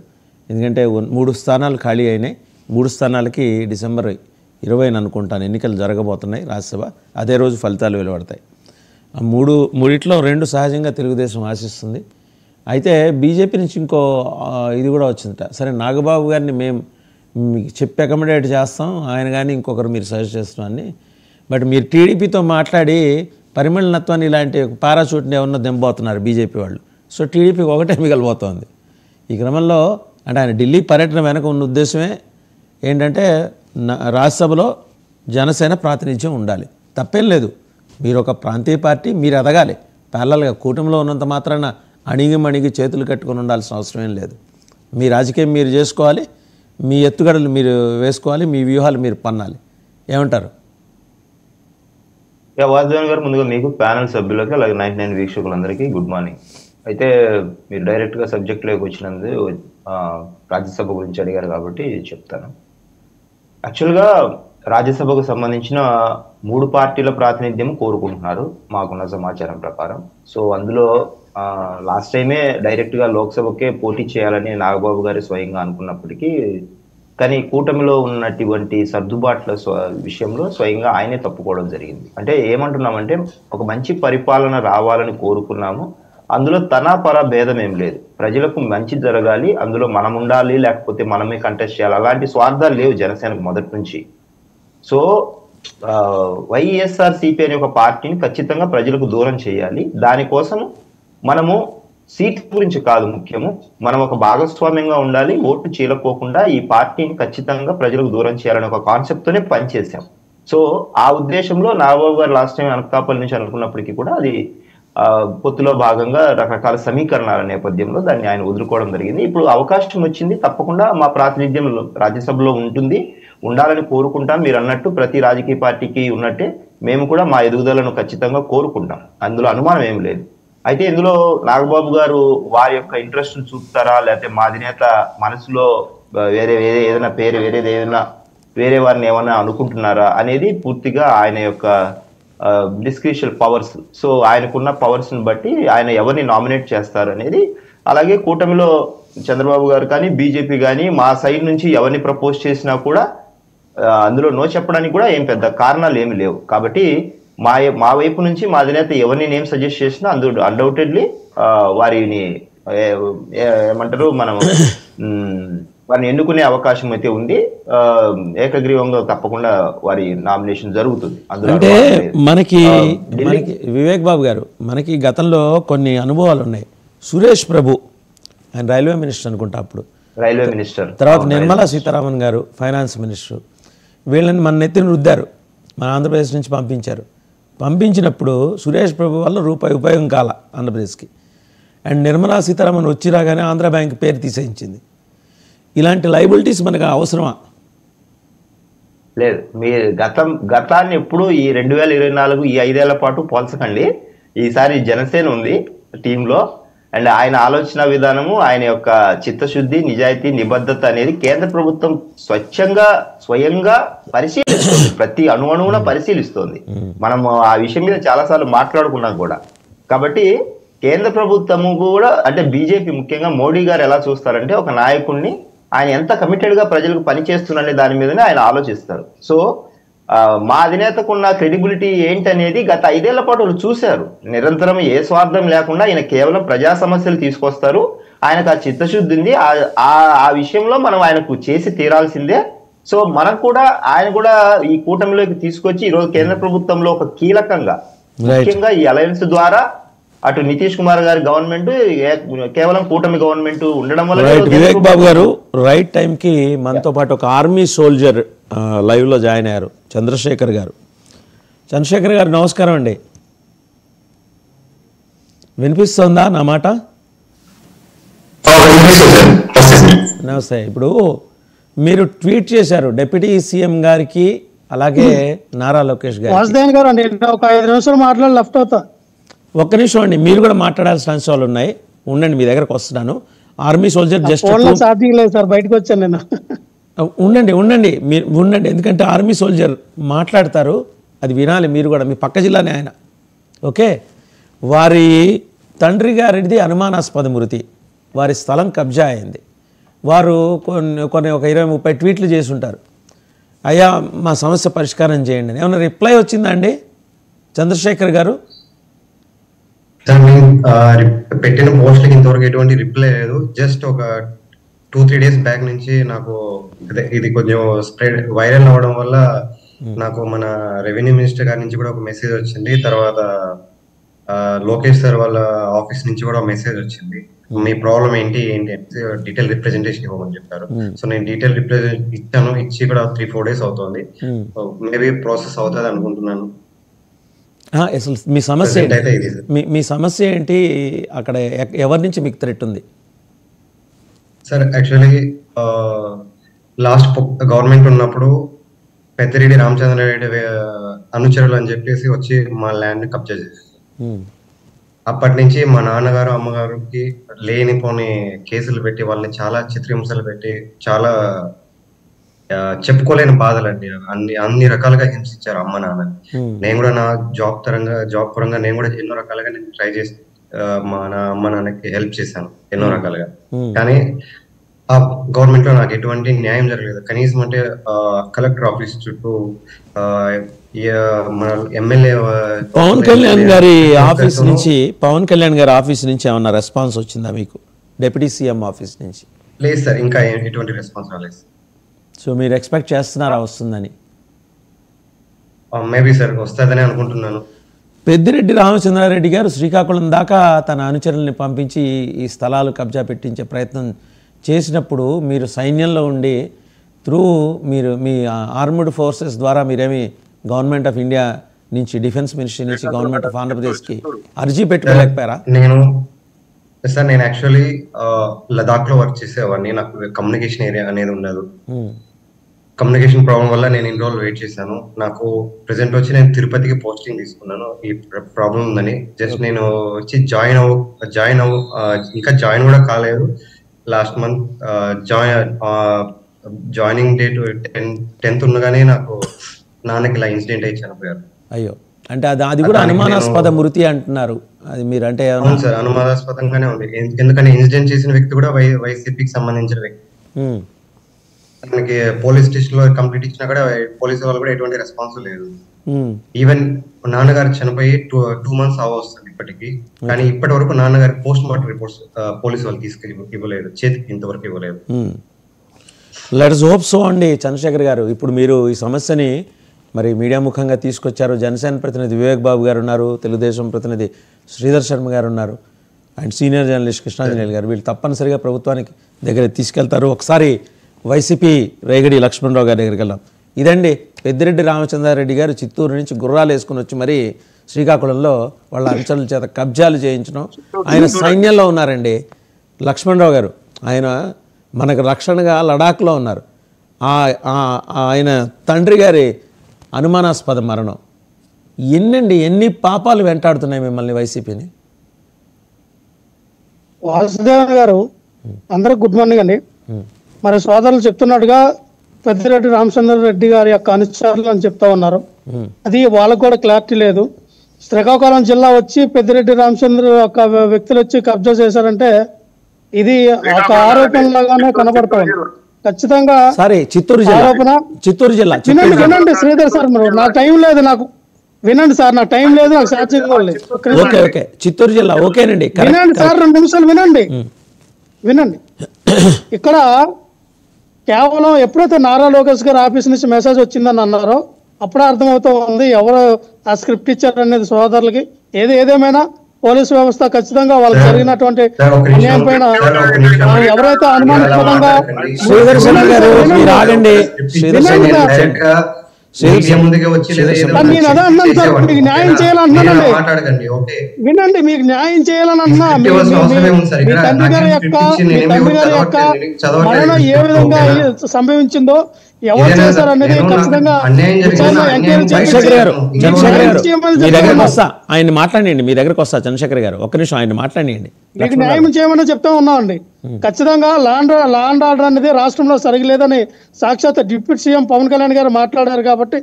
ఎందుకంటే 3 స్థానాలు ఖాళీ అయినాయి. 3 స్థానాలకి డిసెంబర్ 20 అనుకుంటాను ఎన్నికలు జరగబోతున్నాయి రాజ్యసభ. అదే రోజు ఫలితాలు వెలువడతాయి. ఆ మూడిట్లో 2 సహజంగా తెలుగుదేశం ఆశిస్తుంది. అయితే బీజేపీ నుంచి ఇంకో ఇది కూడా వచ్చిందట. సరే నాగబాబు గారిని మేము చెప్పి అకామిడేట్ చేస్తాం, ఆయన కానీ ఇంకొకరు మీరు సజెస్ట్ చేస్తున్నారని. బట్ మీరు టీడీపీతో మాట్లాడి పరిమళనత్వాన్ని ఇలాంటి పారాచూట్ని ఏమన్నా దెంబోతున్నారు బీజేపీ వాళ్ళు. సో టీడీపీకి ఒకటే మిగిలిపోతుంది. ఈ క్రమంలో అంటే ఆయన ఢిల్లీ పర్యటన వెనక ఉన్న ఉద్దేశమే ఏంటంటే రాజ్యసభలో జనసేన ప్రాతినిధ్యం ఉండాలి, తప్పేం లేదు. మీరు ఒక ప్రాంతీయ పార్టీ, మీరు ఎదగాలి. ప్యారలల్గా కూటమిలో ఉన్నంత మాత్రాన అణిగి చేతులు కట్టుకొని ఉండాల్సిన అవసరం ఏం లేదు. మీ రాజకీయం మీరు చేసుకోవాలి, మీ ఎత్తుగడలు మీరు వేసుకోవాలి, మీ వ్యూహాలు మీరు పన్నాలి. ఏమంటారు? వాసుదేవన్ గారు, ముందుగా మీకు, ప్యానల్ సభ్యులకి, అలాగే 99 వీక్షకులందరికీ గుడ్ మార్నింగ్. అయితే మీరు డైరెక్ట్గా సబ్జెక్ట్లోకి వచ్చినందుకు రాజ్యసభ గురించి అడిగారు కాబట్టి చెప్తాను. యాక్చువల్గా రాజ్యసభకు సంబంధించిన 3 పార్టీల ప్రాతినిధ్యం కోరుకుంటున్నారు మాకున్న సమాచారం ప్రకారం. సో అందులో లాస్ట్ టైమే డైరెక్ట్గా లోక్సభకే పోటీ చేయాలని నాగబాబు గారు స్వయంగా అనుకున్నప్పటికీ, కానీ కూటమిలో ఉన్నటువంటి సర్దుబాట్ల విషయంలో స్వయంగా ఆయనే తప్పుకోవడం జరిగింది. అంటే ఏమంటున్నామంటే, ఒక మంచి పరిపాలన రావాలని కోరుకున్నాము, అందులో తనాపర భేదం ఏం లేదు, ప్రజలకు మంచి జరగాలి, అందులో మనం ఉండాలి, లేకపోతే మనమే కంటెస్ట్ చేయాలి, అలాంటి స్వార్థాలు లేవు జనసేనకు మొదటి నుంచి. సో వైఎస్ఆర్సీపీ అనే ఒక పార్టీని ఖచ్చితంగా ప్రజలకు దూరం చేయాలి. దానికోసం మనము సీట్ గురించి కాదు ముఖ్యము, మనం ఒక భాగస్వామ్యంగా ఉండాలి, ఓట్లు చీలకోకుండా ఈ పార్టీని ఖచ్చితంగా ప్రజలకు దూరం చేయాలని ఒక కాన్సెప్ట్తోనే పనిచేసాం. సో ఆ ఉద్దేశంలో నాగబాబు గారు లాస్ట్ టైం అనకాపల్లి నుంచి అనుకున్నప్పటికీ కూడా అది పొత్తులో భాగంగా రకరకాల సమీకరణాల నేపథ్యంలో దాన్ని ఆయన వదులుకోవడం జరిగింది. ఇప్పుడు అవకాశం వచ్చింది, తప్పకుండా మా ప్రాతినిధ్యం రాజ్యసభలో ఉండాలని కోరుకుంటాం. మీరు అన్నట్టు ప్రతి రాజకీయ పార్టీకి ఉన్నట్టే మేము కూడా మా ఎదుగుదలను ఖచ్చితంగా కోరుకుంటాం, అందులో అనుమానం ఏం లేదు. అయితే ఇందులో నాగబాబు గారు వారి యొక్క ఇంట్రెస్ట్ చూపుతారా, లేకపోతే మా అధినేత మనసులో ఏదైనా పేరు వేరే వారిని ఏమైనా అనుకుంటున్నారా అనేది పూర్తిగా ఆయన యొక్క డిస్క్రిషియల్ పవర్స్. సో ఆయనకున్న పవర్స్ ని బట్టి ఆయన ఎవరిని నామినేట్ చేస్తారు అనేది, అలాగే కూటమిలో చంద్రబాబు గారు కానీ బీజేపీ కానీ మా సైడ్ నుంచి ఎవరిని ప్రపోజ్ చేసినా కూడా అందులో నో చెప్పడానికి కూడా ఏం పెద్ద కారణాలు ఏమి లేవు. కాబట్టి మా వైపు నుంచి మా అధినేత ఎవరిని నేమ్ సజెస్ట్ చేసినా అందులో అన్డౌటెడ్లీ వారిని ఏమంటారు మనం వారిని ఎన్నుకునే అవకాశం అయితే ఉంది. ఏకగ్రీవంగా తప్పకుండా వారి నామినేషన్ జరుగుతుంది. అందులో అంటే మనకి వివేక్ బాబు గారు, మనకి గతంలో కొన్ని అనుభవాలు ఉన్నాయి. సురేష్ ప్రభు, ఆయన రైల్వే మినిస్టర్ అనుకుంటా అప్పుడు, రైల్వే మినిస్టర్, తర్వాత నిర్మలా సీతారామన్ గారు ఫైనాన్స్ మినిస్టర్, వీళ్ళని మన నెత్తిని రుద్దారు, మన ఆంధ్రప్రదేశ్ నుంచి పంపించారు. పంపించినప్పుడు సురేష్ ప్రభు వల్ల రూపాయి ఉపయోగం కాల ఆంధ్రప్రదేశ్కి. అండ్ నిర్మలా సీతారామన్ వచ్చి రాగానే ఆంధ్ర బ్యాంక్ పేరు తీసేయించింది. ఇలాంటి లైబిలిటీస్ మనకు అవసరమా? లేదు, మీరు గతాన్ని ఎప్పుడు ఈ 2024 ఈ 5 ఏళ్ల పాటు పోల్చకండి. ఈసారి జనసేన ఉంది టీంలో. అండ్ ఆయన ఆలోచన విధానము, ఆయన యొక్క చిత్తశుద్ధి, నిజాయితీ, నిబద్ధత అనేది కేంద్ర ప్రభుత్వం స్వయంగా పరిశీలిస్తుంది. ప్రతి అణువున పరిశీలిస్తోంది. మనం ఆ విషయం మీద చాలాసార్లు మాట్లాడుకున్నాం కూడా. కాబట్టి కేంద్ర ప్రభుత్వము కూడా, అంటే బీజేపీ ముఖ్యంగా మోడీ గారు ఎలా చూస్తారంటే, ఒక నాయకుడిని ఆయన ఎంత కమిటెడ్ గా ప్రజలకు పనిచేస్తున్నారనే దాని మీదనే ఆయన ఆలోచిస్తారు. సో మా అధినేతకున్న క్రెడిబిలిటీ ఏంటనేది గత 5 ఏళ్ల పాటు వాళ్ళు చూశారు. నిరంతరం ఏ స్వార్థం లేకుండా ఆయన కేవలం ప్రజా సమస్యలు తీసుకొస్తారు. ఆయనకు ఆ చిత్తశుద్ధి ఉంది. ఆ విషయంలో మనం ఆయనకు చేసి తీరాల్సిందే. సో మనం కూడా ఆయన కూడా ఈ కూటమిలోకి తీసుకొచ్చి ఈరోజు కేంద్ర ప్రభుత్వంలో ఒక కీలకంగా, ముఖ్యంగా ఈ అలయన్స్ ద్వారా అటు నితీష్ కుమార్ గారి గవర్నమెంట్ కేవలం కూటమి గవర్నమెంట్ ఉండడం వల్ల వివేక్ బాబు గారు రైట్ టైంకి మనతో పాటు ఒక ఆర్మీ సోల్జర్ లైవ్ లో జాయిన్ అయ్యారు, చంద్రశేఖర్ గారు. చంద్రశేఖర్ గారు నమస్కారం అండి, వినిపిస్తుందా నా మాట? నమస్తే. ఇప్పుడు మీరు ట్వీట్ చేశారు డిప్యూటీ సీఎం గారికి, అలాగే నారా లోకేష్ గారు. ఒక 5 నిమిషాలు మాట్లాడి లెఫ్ట్ అవుతా. ఒక్క నిమిషం అండి, మీరు కూడా మాట్లాడాల్సిన అంశాలు ఉన్నాయి, ఉండండి, మీ దగ్గరకు వస్తున్నాను. ఆర్మీ సోల్జర్ జస్ట్ బయటకు వచ్చాను నేను. ఉండండి మీరు ఉండండి, ఎందుకంటే ఆర్మీ సోల్జర్ మాట్లాడతారు, అది వినాలి మీరు కూడా. మీ పక్క జిల్లానే ఆయన. ఓకే, వారి తండ్రి గారిది అనుమానాస్పద మృతి, వారి స్థలం కబ్జా అయింది. వారు కొన్ని ఒక 20-30 ట్వీట్లు చేసి ఉంటారు, అయ్యా మా సమస్య పరిష్కారం చేయండి అని. ఏమైనా రిప్లై వచ్చిందా అండి చంద్రశేఖర్ గారు? సార్, మేము పెట్టిన పోస్ట్లకి ఇంతవరకు ఎటువంటి రిప్లై లేదు. జస్ట్ ఒక 2-3 డేస్ బ్యాక్ నుంచి నాకు ఇది కొంచెం స్ప్రెడ్ వైరల్ అవ్వడం వల్ల నాకు మన రెవెన్యూ మినిస్టర్ గారి నుంచి కూడా ఒక మెసేజ్ వచ్చింది. తర్వాత లోకేష్ సార్ వాళ్ళ ఆఫీస్ నుంచి కూడా ఒక మెసేజ్ వచ్చింది, మీ ప్రాబ్లం ఏంటి డీటెయిల్ రిప్రజెంటేషన్ ఇవ్వమని చెప్పారు. సో నేను డీటెయిల్ రిప్రజెంట్ ఇచ్చాను, ఇచ్చి కూడా 3-4 డేస్ అవుతుంది. మేబీ ప్రాసెస్ అవుతుంది అనుకుంటున్నాను. అసలు మీ సమస్య మీ సమస్య ఏంటి? అక్కడ ఎవరి నుంచి మీకు థ్రెట్ ఉంది? సార్, యాక్చువల్లీ లాస్ట్ గవర్నమెంట్ ఉన్నప్పుడు పెద్దిరెడ్డి రామచంద్రారెడ్డి అనుచరులు అని చెప్పేసి వచ్చి మా ల్యాండ్ కబ్జా చేశారు. అప్పటి నుంచి మా నాన్నగారు అమ్మగారికి లేనిపోని కేసులు పెట్టి వాళ్ళని చాలా చిత్రహింసలు పెట్టి చాలా చెప్పుకోలేని బాధలండి. అన్ని రకాలుగా హింసించారు అమ్మ నాన్న. నేను కూడా నా జాబ్ పరంగా నేను కూడా ఎన్నో రకాలుగా నేను ట్రై చేసి మా అమ్మ నాన్నకి హెల్ప్ చేశాను ఎన్నో రకాలుగా. కానీ ఆ గవర్నమెంట్ లో నాకు ఎటువంటి న్యాయం జరగలేదు. కనీసం అంటే కలెక్టర్ ఆఫీస్ చుట్టూ మన ఎమ్మెల్యే పవన్ కళ్యాణ్ గారి ఆఫీస్ నుంచి ఏమన్నా రెస్పాన్స్ వచ్చిందా మీకు? డిప్యూటీ సీఎం ఆఫీస్ నుంచి? లేదు సార్, ఇంకా ఎటువంటి రెస్పాన్స్ రాలేదు. సో మీరు ఎక్స్పెక్ట్ చేస్తున్నారా వస్తుందని? మేబీ సార్ వస్తుందని అనుకుంటున్నాను. పెద్దిరెడ్డి రామచంద్రారెడ్డి గారు శ్రీకాకుళం దాకా తన అనుచరుల్ని పంపించి ఈ స్థలాలు కబ్జా పెట్టించే ప్రయత్నం చేసినప్పుడు మీరు సైన్యంలో ఉండి మీరు మీ ఆర్మ్డ్ ఫోర్సెస్ ద్వారా మీరేమి గవర్నమెంట్ ఆఫ్ ఇండియా నుంచి, డిఫెన్స్ మినిస్ట్రీ నుంచి గవర్నమెంట్ ఆఫ్ ఆంధ్రప్రదేశ్కి అర్జీ పెట్టుకోలేకపోయారా? నేను యాక్చువల్లీ లదాఖ్ లో వర్క్ చేసేవాడిని. నాకు కమ్యూనికేషన్ ఏరియా అనేది ఉండదు. కమ్యూనికేషన్ ప్రాబ్లం వల్ల నేను ఇన్ని రోజులు వెయిట్ చేశాను. నాకు ప్రెసెంట్ వచ్చి నేను తిరుపతికి పోస్టింగ్ తీసుకున్నాను. ఈ ప్రాబ్లం ఉందని జస్ట్ నేను వచ్చి ఇంకా జాయిన్ కూడా కాలేదు. Last month joining date 10th ఉండగానే నాకు నాన్నకి ఇలా ఇన్సిడెంట్ అయి చనిపోయారు. అయ్యో, అంటే అది కూడా అనుమానాస్పద మృతి అంటున్నారు. అది మీరు అంటే? అవును సార్, అనుమానాస్పదంగానే ఉంది. ఎందుకంటే ఇన్సిడెంట్ చేసిన వ్యక్తి కూడా వైసీపీకి సంబంధించిన వ్యక్తి. మనకి పోలీస్ స్టేషన్ లో కంప్లీట్ ఇచ్చినా కూడా పోలీసు వాళ్ళు కూడా ఎటువంటి రెస్పాన్స్ లేదు. ఈవెన్ నాన్నగారు చనిపోయి 2 months వస్తుంది ఇప్పటికి. కానీ ఇప్పటి వరకు నాన్నగారి పోస్ట్ మార్టం రిపోర్ట్స్ పోలీసు వాళ్ళు తీసుకెళ్ళి ఇవ్వలేదు, చేతికి ఇంతవరకు ఇవ్వలేదు. లెట్స్ హోప్ సో అండి. చంద్రశేఖర్ గారు, ఇప్పుడు మీరు ఈ సమస్యని మరి మీడియా ముఖంగా తీసుకొచ్చారు. జనసేన ప్రతినిధి వివేక్ బాబు గారు ఉన్నారు, తెలుగుదేశం ప్రతినిధి శ్రీధర్ శర్మ గారు ఉన్నారు, అండ్ సీనియర్ జర్నలిస్ట్ కృష్ణాంజనేయులు గారు. వీళ్ళు తప్పనిసరిగా ప్రభుత్వానికి దగ్గర తీసుకెళ్తారు. ఒకసారి వైసీపీ రేగడి లక్ష్మణరావు గారి దగ్గరికి వెళ్దాం. ఇదండి పెద్దిరెడ్డి రామచంద్రారెడ్డి గారు చిత్తూరు నుంచి గుర్రాలు వేసుకుని వచ్చి మరి శ్రీకాకుళంలో వాళ్ళ అంచనల చేత కబ్జాలు చేయించడం. ఆయన సైన్యంలో ఉన్నారండి లక్ష్మణరావు గారు. ఆయన మనకు రక్షణగా లడాఖ్లో ఉన్నారు. ఆయన తండ్రి గారి అనుమానాస్పద మరణం. ఎన్ని పాపాలు వెంటాడుతున్నాయి మిమ్మల్ని వైసీపీని? వాసుదేవన్ గారు అందరికి గుడ్ మార్నింగ్ అండి. మరి సోదరులు చెప్తున్నట్టుగా పెద్దిరెడ్డి రామచంద్రారెడ్డి గారి యొక్క అనుచరులు అని చెప్తా ఉన్నారు. అది వాళ్ళకు కూడా క్లారిటీ లేదు. శ్రీకాకుళం జిల్లా వచ్చి పెద్దిరెడ్డి రామచంద్ర యొక్క వ్యక్తులు వచ్చి కబ్జా చేశారంటే ఇది ఒక ఆరోపణలాగానే కనబడతా ఉంది. ఖచ్చితంగా సారీ చిత్తూరు జిల్లా వినండి శ్రీధర్ సార్, నాకు టైం లేదు, నాకు వినండి సార్, నాకు టైం లేదు, నాకు సాధ్యం లేదు. చిత్తూరు జిల్లా ఓకేనండి, వినండి సార్, 2 నిమిషాలు వినండి. ఇక్కడ కేవలం ఎప్పుడైతే నారా లోకేష్ గారి ఆఫీస్ నుంచి మెసేజ్ వచ్చిందని అన్నారో అప్పుడే అర్థమవుతూ ఉంది ఎవరు ఆ స్క్రిప్ట్ ఇచ్చారు అనేది సోదరులకి. ఏదేమైనా పోలీసు వ్యవస్థ ఖచ్చితంగా వాళ్ళకి జరిగినటువంటి అన్యాయం పైన ఎవరైతే అనుమానాస్పదంగా నేను అదే అన్నాను సార్, మీకు న్యాయం చేయాలన్నానండి. వినండి, మీకు న్యాయం చేయాలని అన్నా. మీ తండ్రి గారి యొక్క మరణం ఏ విధంగా సంభవించిందో, ఎవరు చేశారు అనేది ఖచ్చితంగా ఆయన మాట్లాడండి. మీ దగ్గరకు వస్తా చంద్రశేఖర్ గారు, ఒక్క నిమిషం ఆయన మాట్లాడండి. మీకు న్యాయం చేయమని చెప్తా ఉన్నామండి. ఖచ్చితంగా లాండ్ ఆర్డర్ అనేది రాష్ట్రంలో సరిగలేదని సాక్షాత్ డిప్యూటీ సీఎం పవన్ కళ్యాణ్ గారు మాట్లాడారు. కాబట్టి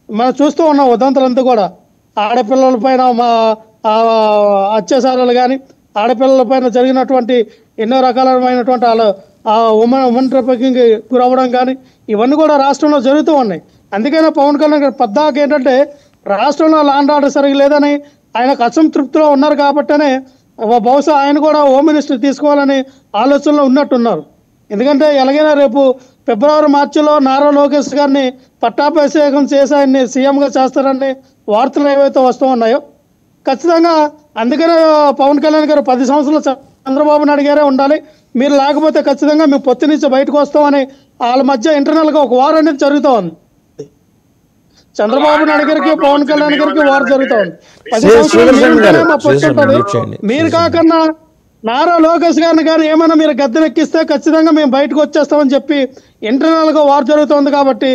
మనం చూస్తూ ఉన్నాం ఉదంతులంతా కూడా. ఆడపిల్లల పైన అత్యాచారాలు కానీ, ఆడపిల్లల పైన జరిగినటువంటి ఎన్నో రకాలమైనటువంటి ఉమెన్ ట్రాఫికింగ్ గురవ్వడం కానీ ఇవన్నీ కూడా రాష్ట్రంలో జరుగుతూ ఉన్నాయి. అందుకనే పవన్ కళ్యాణ్ గారు పద్దాక ఏంటంటే రాష్ట్రంలో లాండ్ ఆర్డర్ సరిగలేదని ఆయనకు అసంతృప్తిలో ఉన్నారు. కాబట్టినే బహుశా ఆయన కూడా హోమ్ మినిస్టర్ తీసుకోవాలని ఆలోచనలో ఉన్నట్టున్నారు. ఎందుకంటే ఎలాగైనా రేపు ఫిబ్రవరి మార్చిలో నారా లోకేష్ గారిని పట్టాభిషేకం చేసి ఆయన్ని సీఎంగా చేస్తారని వార్తలు ఏవైతే వస్తూ ఉన్నాయో ఖచ్చితంగా అందుకనే పవన్ కళ్యాణ్ గారు 10 సంవత్సరాలు చంద్రబాబు నాయుడు గారే ఉండాలి, మీరు లేకపోతే ఖచ్చితంగా మేము పొత్తు నుంచి బయటకు వస్తామని వాళ్ళ మధ్య ఇంటర్నల్ గా ఒక వార్ అనేది జరుగుతూ ఉంది. చంద్రబాబు నాయుడు గారికి పవన్ కళ్యాణ్ గారికి వార్ జరుగుతూ ఉంది. 10 సంవత్సరాలు మీరు కాకన్నా నారా లోకేష్ గారిని కానీ ఏమైనా మీరు గద్దెనెక్కిస్తే ఖచ్చితంగా మేము బయటకు వచ్చేస్తామని చెప్పి ఇంటర్నల్ గా వార్ జరుగుతుంది. కాబట్టి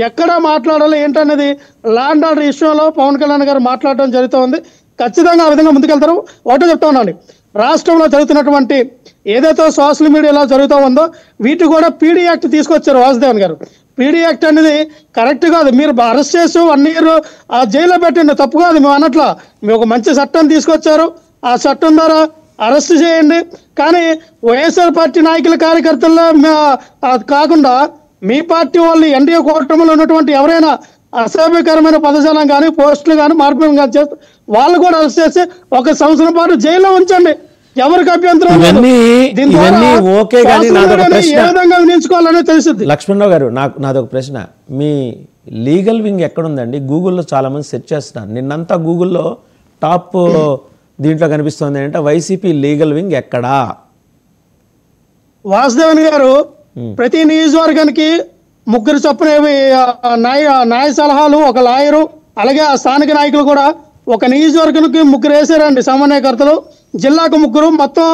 ఎక్కడ మాట్లాడాలి ఏంటనేది ల్యాండ్ ఆర్డర్ ఇష్యూలో పవన్ కళ్యాణ్ గారు మాట్లాడడం జరుగుతూ ఉంది. ఖచ్చితంగా ఆ విధంగా ముందుకెళ్తారు. ఒకటే చెప్తా ఉన్నాను, రాష్ట్రంలో జరుగుతున్నటువంటి ఏదైతే సోషల్ మీడియాలో జరుగుతూ ఉందో వీటి కూడా పీడీ యాక్ట్ తీసుకొచ్చారు వాసుదేవన్ గారు. పీడీ యాక్ట్ అనేది కరెక్ట్ కాదు. మీరు అరెస్ట్ చేసి 1 year ఆ జైల్లో పెట్టండి, తప్పు కాదు మేము అన్నట్లా. మీరు ఒక మంచి చట్టం తీసుకొచ్చారు, ఆ చట్టం ద్వారా అరెస్ట్ చేయండి. కానీ వైఎస్ఆర్ పార్టీ నాయకుల కార్యకర్తల్లో కాకుండా మీ పార్టీ వాళ్ళు ఎన్డీఏ కూటమిలో ఉన్నటువంటి ఎవరైనా అసభ్యకరమైన పదజాలం కానీ పోస్టులు కానీ మార్పులు కానీ చేస్తే వాళ్ళు కూడా అరెస్ట్ చేసి 1 సంవత్సరం పాటు జైల్లో ఉంచండి, ఎవరికి అభ్యంతరం లేదు. ఏ విధంగా వినియోగించుకోవాలని తెలుస్తుంది. లక్ష్మణరావు గారు, నాదొక ప్రశ్న, మీ లీగల్ వింగ్ ఎక్కడుందండి? గూగుల్లో చాలా మంది సెర్చ్ చేస్తున్నారు. నిన్నంతా గూగుల్లో టాప్ దీంట్లో కనిపిస్తుంది అంటే వైసీపీ లీగల్ వింగ్ ఎక్కడా? వాసుదేవన్ గారు ప్రతి నియోజకవర్గానికి 3 చొప్పున న్యాయ సలహాలు, 1 లాయరు, అలాగే ఆ స్థానిక నాయకులు కూడా ఒక నియోజకవర్గానికి 3 వేశారండి సమన్వయకర్తలు. జిల్లాకు 3, మొత్తం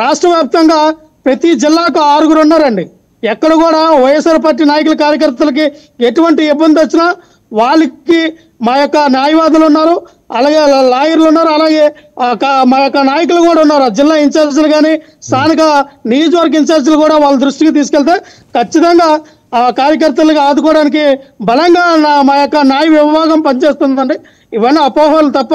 రాష్ట్ర వ్యాప్తంగా ప్రతి జిల్లాకు 6 ఉన్నారండి. ఎక్కడ కూడా వైఎస్ఆర్ పార్టీ నాయకుల కార్యకర్తలకి ఎటువంటి ఇబ్బంది వచ్చినా వాళ్ళకి మా యొక్క న్యాయవాదులు ఉన్నారు, అలాగే లాయర్లు ఉన్నారు, అలాగే మా యొక్క నాయకులు కూడా ఉన్నారు. జిల్లా ఇన్ఛార్జీలు కానీ స్థానిక నియోజకవర్గ ఇన్ఛార్జీలు కూడా వాళ్ళ దృష్టికి తీసుకెళ్తే ఖచ్చితంగా ఆ కార్యకర్తలకు ఆదుకోవడానికి బలంగా మా యొక్క న్యాయ విభాగం పనిచేస్తుందండి. ఇవన్నీ అపోహలు తప్ప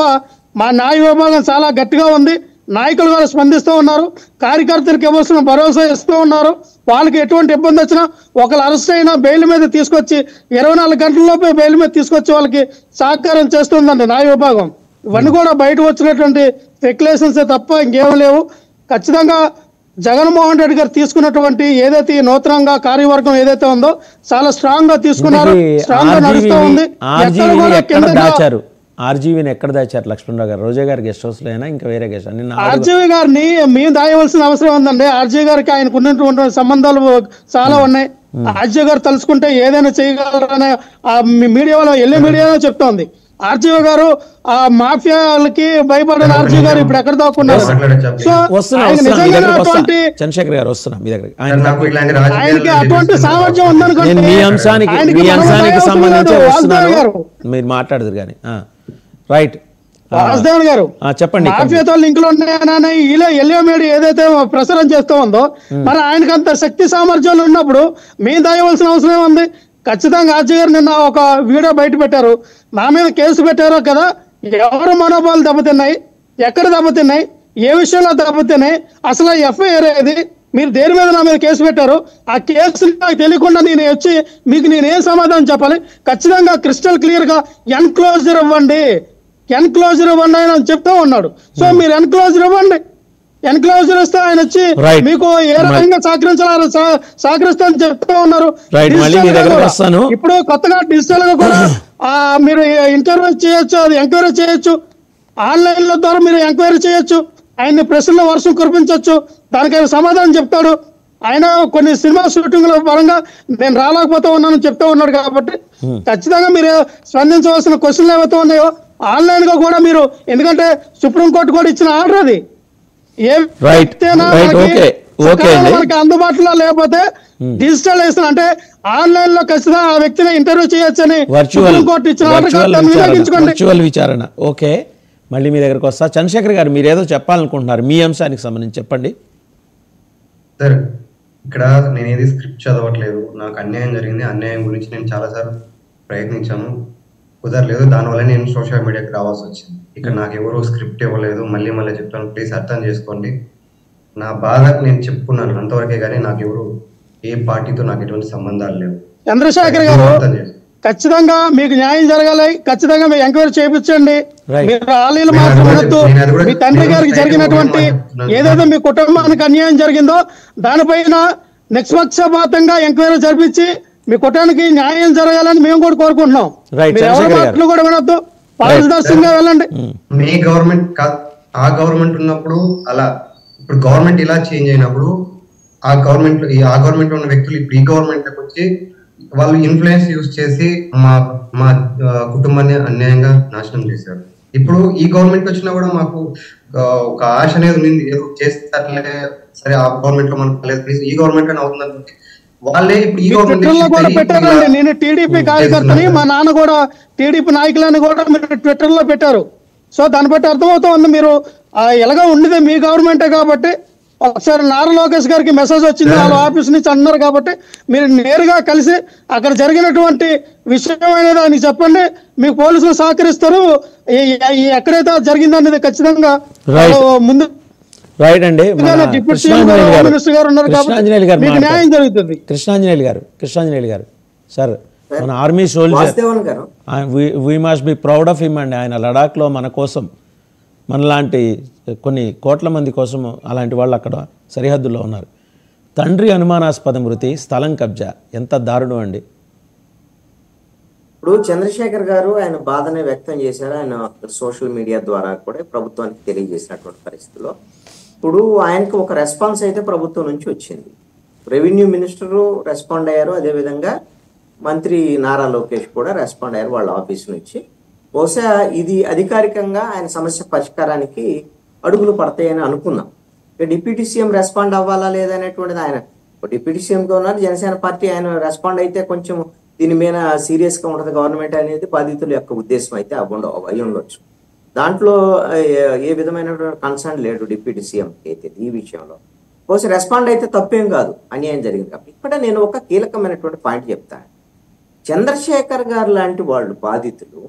మా న్యాయ విభాగం చాలా గట్టిగా ఉంది. నాయకులు కూడా స్పందిస్తూ ఉన్నారు, కార్యకర్తలకు ఇవ్వాల్సిన భరోసా ఇస్తూ ఉన్నారు. వాళ్ళకి ఎటువంటి ఇబ్బంది వచ్చినా ఒకరు అరెస్ట్ అయినా బెయిల్ మీద తీసుకొచ్చి 24 గంటలలోపే బెయిల్ మీద తీసుకొచ్చి వాళ్ళకి సహకారం చేస్తుందండి న్యాయ విభాగం. ఇవన్నీ కూడా బయట వచ్చినటువంటి స్పెక్యులేషన్స్ తప్ప ఇంకేం లేవు. ఖచ్చితంగా జగన్మోహన్ రెడ్డి గారు తీసుకున్నటువంటి ఏదైతే ఈ నూతనంగా కార్యవర్గం ఏదైతే ఉందో చాలా స్ట్రాంగ్ గా తీసుకున్నారు, స్ట్రాంగ్ గా నడుస్తూ ఉంది. ఎక్కడ కూడా కిందగా ఆర్జీవీని ఎక్కడ దాచారు లక్ష్మణరావు గారు? రోజా గారి గెస్ట్ హౌస్ లో అయినా ఇంకా వేరే గెస్ట్? ఆర్జీవీ గారిని మేము దాయవలసిన అవసరం ఉందండి. ఆర్జీవీ గారికి ఆయనకు ఉన్నటువంటి సంబంధాలు చాలా ఉన్నాయి. ఆర్జీవీ గారు తలుచుకుంటే ఏదైనా చేయగలరనే మీడియాలో ఎల్లే మీడియాలో చెప్తోంది. ఆర్జీవీ గారు ఆ మాఫియాలకి భయపడిన ఆర్జీవీ గారు ఇప్పుడు ఎక్కడ దాక్కున్నారు? సో చంద్రశేఖర్ గారు వస్తున్నా మీ దగ్గర. ఆయనకి అటువంటి సామర్థ్యం ఉందనుకోండి. మీ అంశానికి సంబంధించి వస్తున్నాను, మీరు మాట్లాడదు కానీ. రైట్, వాసుదేవన్ గారు చెప్పండి. మాఫియాతో లింకులు ఉన్నాయని ఇలా ఎల్లియో మీడియా ఏదైతే ప్రసారం చేస్తూ ఉందో, మరి ఆయనకు అంత శక్తి సామర్థ్యాలు ఉన్నప్పుడు మేము దాయవలసిన అవసరం ఉంది. ఖచ్చితంగా ఆర్జీ గారు నిన్న ఒక వీడియో బయట పెట్టారు. నా మీద కేసు పెట్టారో కదా, ఎవరు మనోభావాలు దెబ్బతిన్నాయి, ఎక్కడ దెబ్బతిన్నాయి, ఏ విషయంలో దెబ్బతిన్నాయి, అసలు ఎఫ్ఐఆర్ ఏది, మీరు దేని మీద నా మీద కేసు పెట్టారు, ఆ కేసు నాకు తెలియకుండా నేను వచ్చి మీకు నేనేం సమాధానం చెప్పాలి? ఖచ్చితంగా క్రిస్టల్ క్లియర్ గా ఎన్క్లోజర్ ఇవ్వండి, ఎన్క్లోజర్ ఇవ్వండి అని చెప్తూ ఉన్నాడు. సో మీరు ఎన్క్లోజర్ ఇవ్వండి. ఎన్క్లోజర్ ఇస్తే ఆయన వచ్చి మీకు ఏ రకంగా సహకరిస్తారని చెప్తూ ఉన్నారు. ఇప్పుడు కొత్తగా డిజిటల్ గా కూడా మీరు ఇంటర్వ్యూ చేయొచ్చు, అది ఎంక్వైరీ చేయొచ్చు, ఆన్లైన్ లో ద్వారా మీరు ఎంక్వైరీ చేయొచ్చు, ఆయన్ని ప్రశ్నలో వర్షం కురిపించవచ్చు, దానికి ఆయన సమాధానం చెప్తాడు. ఆయన కొన్ని సినిమా షూటింగ్ల పరంగా నేను రాలేకపోతా ఉన్నానని చెప్తూ ఉన్నాడు. కాబట్టి ఖచ్చితంగా మీరు స్పందించవలసిన క్వశ్చన్లు ఏవైతే ఉన్నాయో ఆన్లైన్ గా కూడా మీరు, ఎందుకంటే సుప్రీంకోర్టు కూడా ఇచ్చిన ఆర్డర్ అది, ఏ మనకి అందుబాటులో లేకపోతే డిజిటలైజేషన్ అంటే ఆన్లైన్ లో ఖచ్చితంగా ఆ వ్యక్తిని ఇంటర్వ్యూ చేయొచ్చని సుప్రీంకోర్టు ఇచ్చిన వర్చువల్ విచారణ. ఓకే, మళ్ళీ మీ దగ్గరకు వస్తా. చంద్రశేఖర్ గారు మీరు ఏదో చెప్పాలనుకుంటున్నారు, మీ అంశానికి సంబంధించి చెప్పండి. సార్, ఇక్కడ నేనేది స్క్రిప్ట్ చదవట్లేదు. నాకు అన్యాయం జరిగింది, అన్యాయం గురించి నేను చాలాసార్లు ప్రయత్నించాను, కుదరలేదు. దానివల్ల నేను సోషల్ మీడియాకి రావాల్సి వచ్చింది. ఇక్కడ నాకు ఎవరు స్క్రిప్ట్ ఇవ్వలేదు. మళ్ళీ చెప్తాను, ప్లీజ్ అర్థం చేసుకోండి. నా బాధ నేను చెప్పుకున్నాను అంతవరకే, కానీ నాకు ఎవరు ఏ పార్టీతో నాకు ఎటువంటి సంబంధాలు లేవు. చంద్రశేఖర్ గారు ఖచ్చితంగా మీకు న్యాయం జరగాలి, ఖచ్చితంగా మీరు ఎంక్వైరీ చేయించండి. మీరు ఆలీలు మాత్రం ఉండొద్దు. మీ తండ్రి గారికి జరిగినటువంటి ఏదైతే మీ కుటుంబానికి అన్యాయం జరిగిందో దానిపైన నిష్పక్షపాతంగా ఎంక్వైరీ జరిపించి మీ కుటుంబానికి న్యాయం జరగాలని మేము కూడా కోరుకుంటున్నాం. ఎవరి మాటలు కూడా వినొద్దు, పారదర్శకంగా వెళ్ళండి. మీ గవర్నమెంట్ కాదు, ఆ గవర్నమెంట్ ఉన్నప్పుడు అలా, ఇప్పుడు గవర్నమెంట్ ఇలా చేంజ్ అయినప్పుడు ఆ గవర్నమెంట్ ఉన్న వ్యక్తులు ఇప్పుడు ఈ గవర్నమెంట్ వచ్చి వాళ్ళు ఇన్ఫ్లుయెన్స్ యూజ్ చేసి మా కుటుంబాన్ని అన్యాయంగా నాశనం చేశారు. ఇప్పుడు ఈ గవర్నమెంట్ వచ్చినా కూడా మాకు ఒక ఆశ అనేది ఉంది, ఏదో చేస్తారులే, సరే ఆ గవర్నమెంట్ లో మనకు ఈ గవర్నమెంట్ అని అవుతుంది అనుకుంటే వాళ్ళే ఇప్పుడు ఈ గవర్నమెంట్ పెట్టారండి. నేను టీడీపీ కార్యకర్తని, మా నాన్న కూడా టీడీపీ నాయకులని కూడా మీరు ట్విట్టర్ లో పెట్టారు. సో దాన్ని బట్టి అర్థమవుతుంది మీరు ఎలాగో ఉండేది మీ గవర్నమెంటే. కాబట్టి ఒకసారి నారా లోకేష్ గారికి మెసేజ్ వచ్చింది వాళ్ళ ఆఫీస్ నుంచి అన్నారు. కాబట్టి మీరు నేరుగా కలిసి అక్కడ జరిగినటువంటి విషయం అనేది ఆయనకి చెప్పండి, మీకు పోలీసులు సహకరిస్తారు. ఎక్కడైతే జరిగిందనేది ఖచ్చితంగా ముందు రైట్ అండి. కృష్ణాంజనేయులు గారు సార్, మన army soldier, we must be proud of him అండి. ఆయన లడాఖ్లో మన కోసం, మనలాంటి కొన్ని కోట్ల మంది కోసం అలాంటి వాళ్ళు అక్కడ సరిహద్దుల్లో ఉన్నారు. తండ్రి అనుమానాస్పద మృతి, స్థలం కబ్జా, ఎంత దారుణం అండి. ఇప్పుడు చంద్రశేఖర్ గారు ఆయన బాధనే వ్యక్తం చేశారు. ఆయన సోషల్ మీడియా ద్వారా కూడా ప్రభుత్వానికి తెలియజేసినటువంటి పరిస్థితుల్లో ఇప్పుడు ఆయనకు ఒక రెస్పాన్స్ అయితే ప్రభుత్వం నుంచి వచ్చింది. రెవెన్యూ మినిస్టరు రెస్పాండ్ అయ్యారు, అదేవిధంగా మంత్రి నారా లోకేష్ కూడా రెస్పాండ్ అయ్యారు వాళ్ళ ఆఫీస్ నుంచి. బహుశా ఇది అధికారికంగా ఆయన సమస్య పరిష్కారానికి అడుగులు పడతాయని అనుకున్నాం. డిప్యూటీ సీఎం రెస్పాండ్ అవ్వాలా లేదనేటువంటిది ఆయన డిప్యూటీ సీఎంగా ఉన్నారు, జనసేన పార్టీ, ఆయన రెస్పాండ్ అయితే కొంచెం దీని మీద సీరియస్గా ఉంటుంది గవర్నమెంట్ అనేది బాధితుల యొక్క ఉద్దేశం అయితే అయి ఉండొచ్చు. దాంట్లో ఏ విధమైన కన్సర్న్ లేడు డిప్యూటీ సీఎంకి అయితే ఈ విషయంలో. బహుశా రెస్పాండ్ అయితే తప్పేం కాదు, అన్యాయం జరిగింది కాబట్టి. ఇక్కడ నేను ఒక కీలకమైనటువంటి పాయింట్ చెప్తాను. చంద్రశేఖర్ గారు లాంటి వాళ్ళు బాధితులు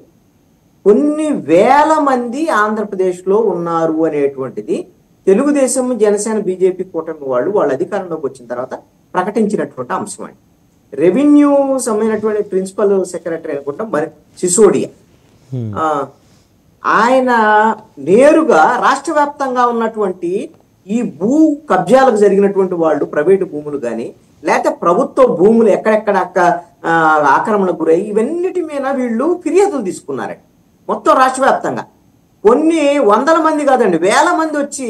కొన్ని వేల మంది ఆంధ్రప్రదేశ్లో ఉన్నారు అనేటువంటిది తెలుగుదేశం, జనసేన, బీజేపీ కూటమి వాళ్ళ అధికారంలోకి వచ్చిన తర్వాత ప్రకటించినటువంటి అంశం అండి. రెవెన్యూ సంబంధించినటువంటి ప్రిన్సిపల్ సెక్రటరీ అనుకుంటాం మరి సిసోడియా, ఆయన నేరుగా రాష్ట్ర వ్యాప్తంగా ఉన్నటువంటి ఈ భూ కబ్జాలకు జరిగినటువంటి వాళ్ళు ప్రైవేటు భూములు కానీ లేకపోతే ప్రభుత్వ భూములు ఎక్కడెక్కడ ఆక్రమణకు గురై ఇవన్నిటి మీద వీళ్ళు ఫిర్యాదులు తీసుకున్నారండి మొత్తం రాష్ట్ర వ్యాప్తంగా. కొన్ని వందల మంది కాదండి, వేల మంది వచ్చి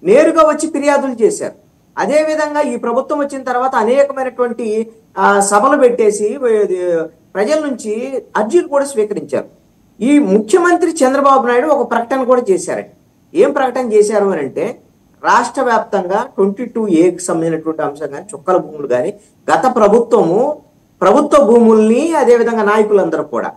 నేరుగా వచ్చి ఫిర్యాదులు చేశారు. అదేవిధంగా ఈ ప్రభుత్వం వచ్చిన తర్వాత అనేకమైనటువంటి సభలు పెట్టేసి ప్రజల నుంచి అర్జీలు కూడా స్వీకరించారు. ఈ ముఖ్యమంత్రి చంద్రబాబు నాయుడు ఒక ప్రకటన కూడా చేశారండి. ఏం ప్రకటన చేశారు అని అంటే, రాష్ట్ర వ్యాప్తంగా 22A సంబంధించినటువంటి అంశం కానీ చుక్కల భూములు కానీ గత ప్రభుత్వ భూముల్ని అదేవిధంగా నాయకులందరూ కూడా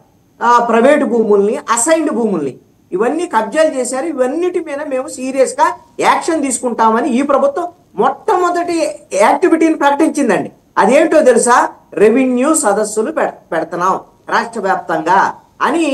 ప్రైవేటు భూముల్ని అసైన్డ్ భూముల్ని ఇవన్నీ కబ్జాలు చేశారు. ఇవన్నిటి మీద మేము సీరియస్ గా యాక్షన్ తీసుకుంటామని ఈ ప్రభుత్వం మొట్టమొదటి యాక్టివిటీని ప్రకటించిందండి. అదేంటో తెలుసా? రెవెన్యూ సదస్సులు పెడుతున్నాం రాష్ట్ర వ్యాప్తంగా అని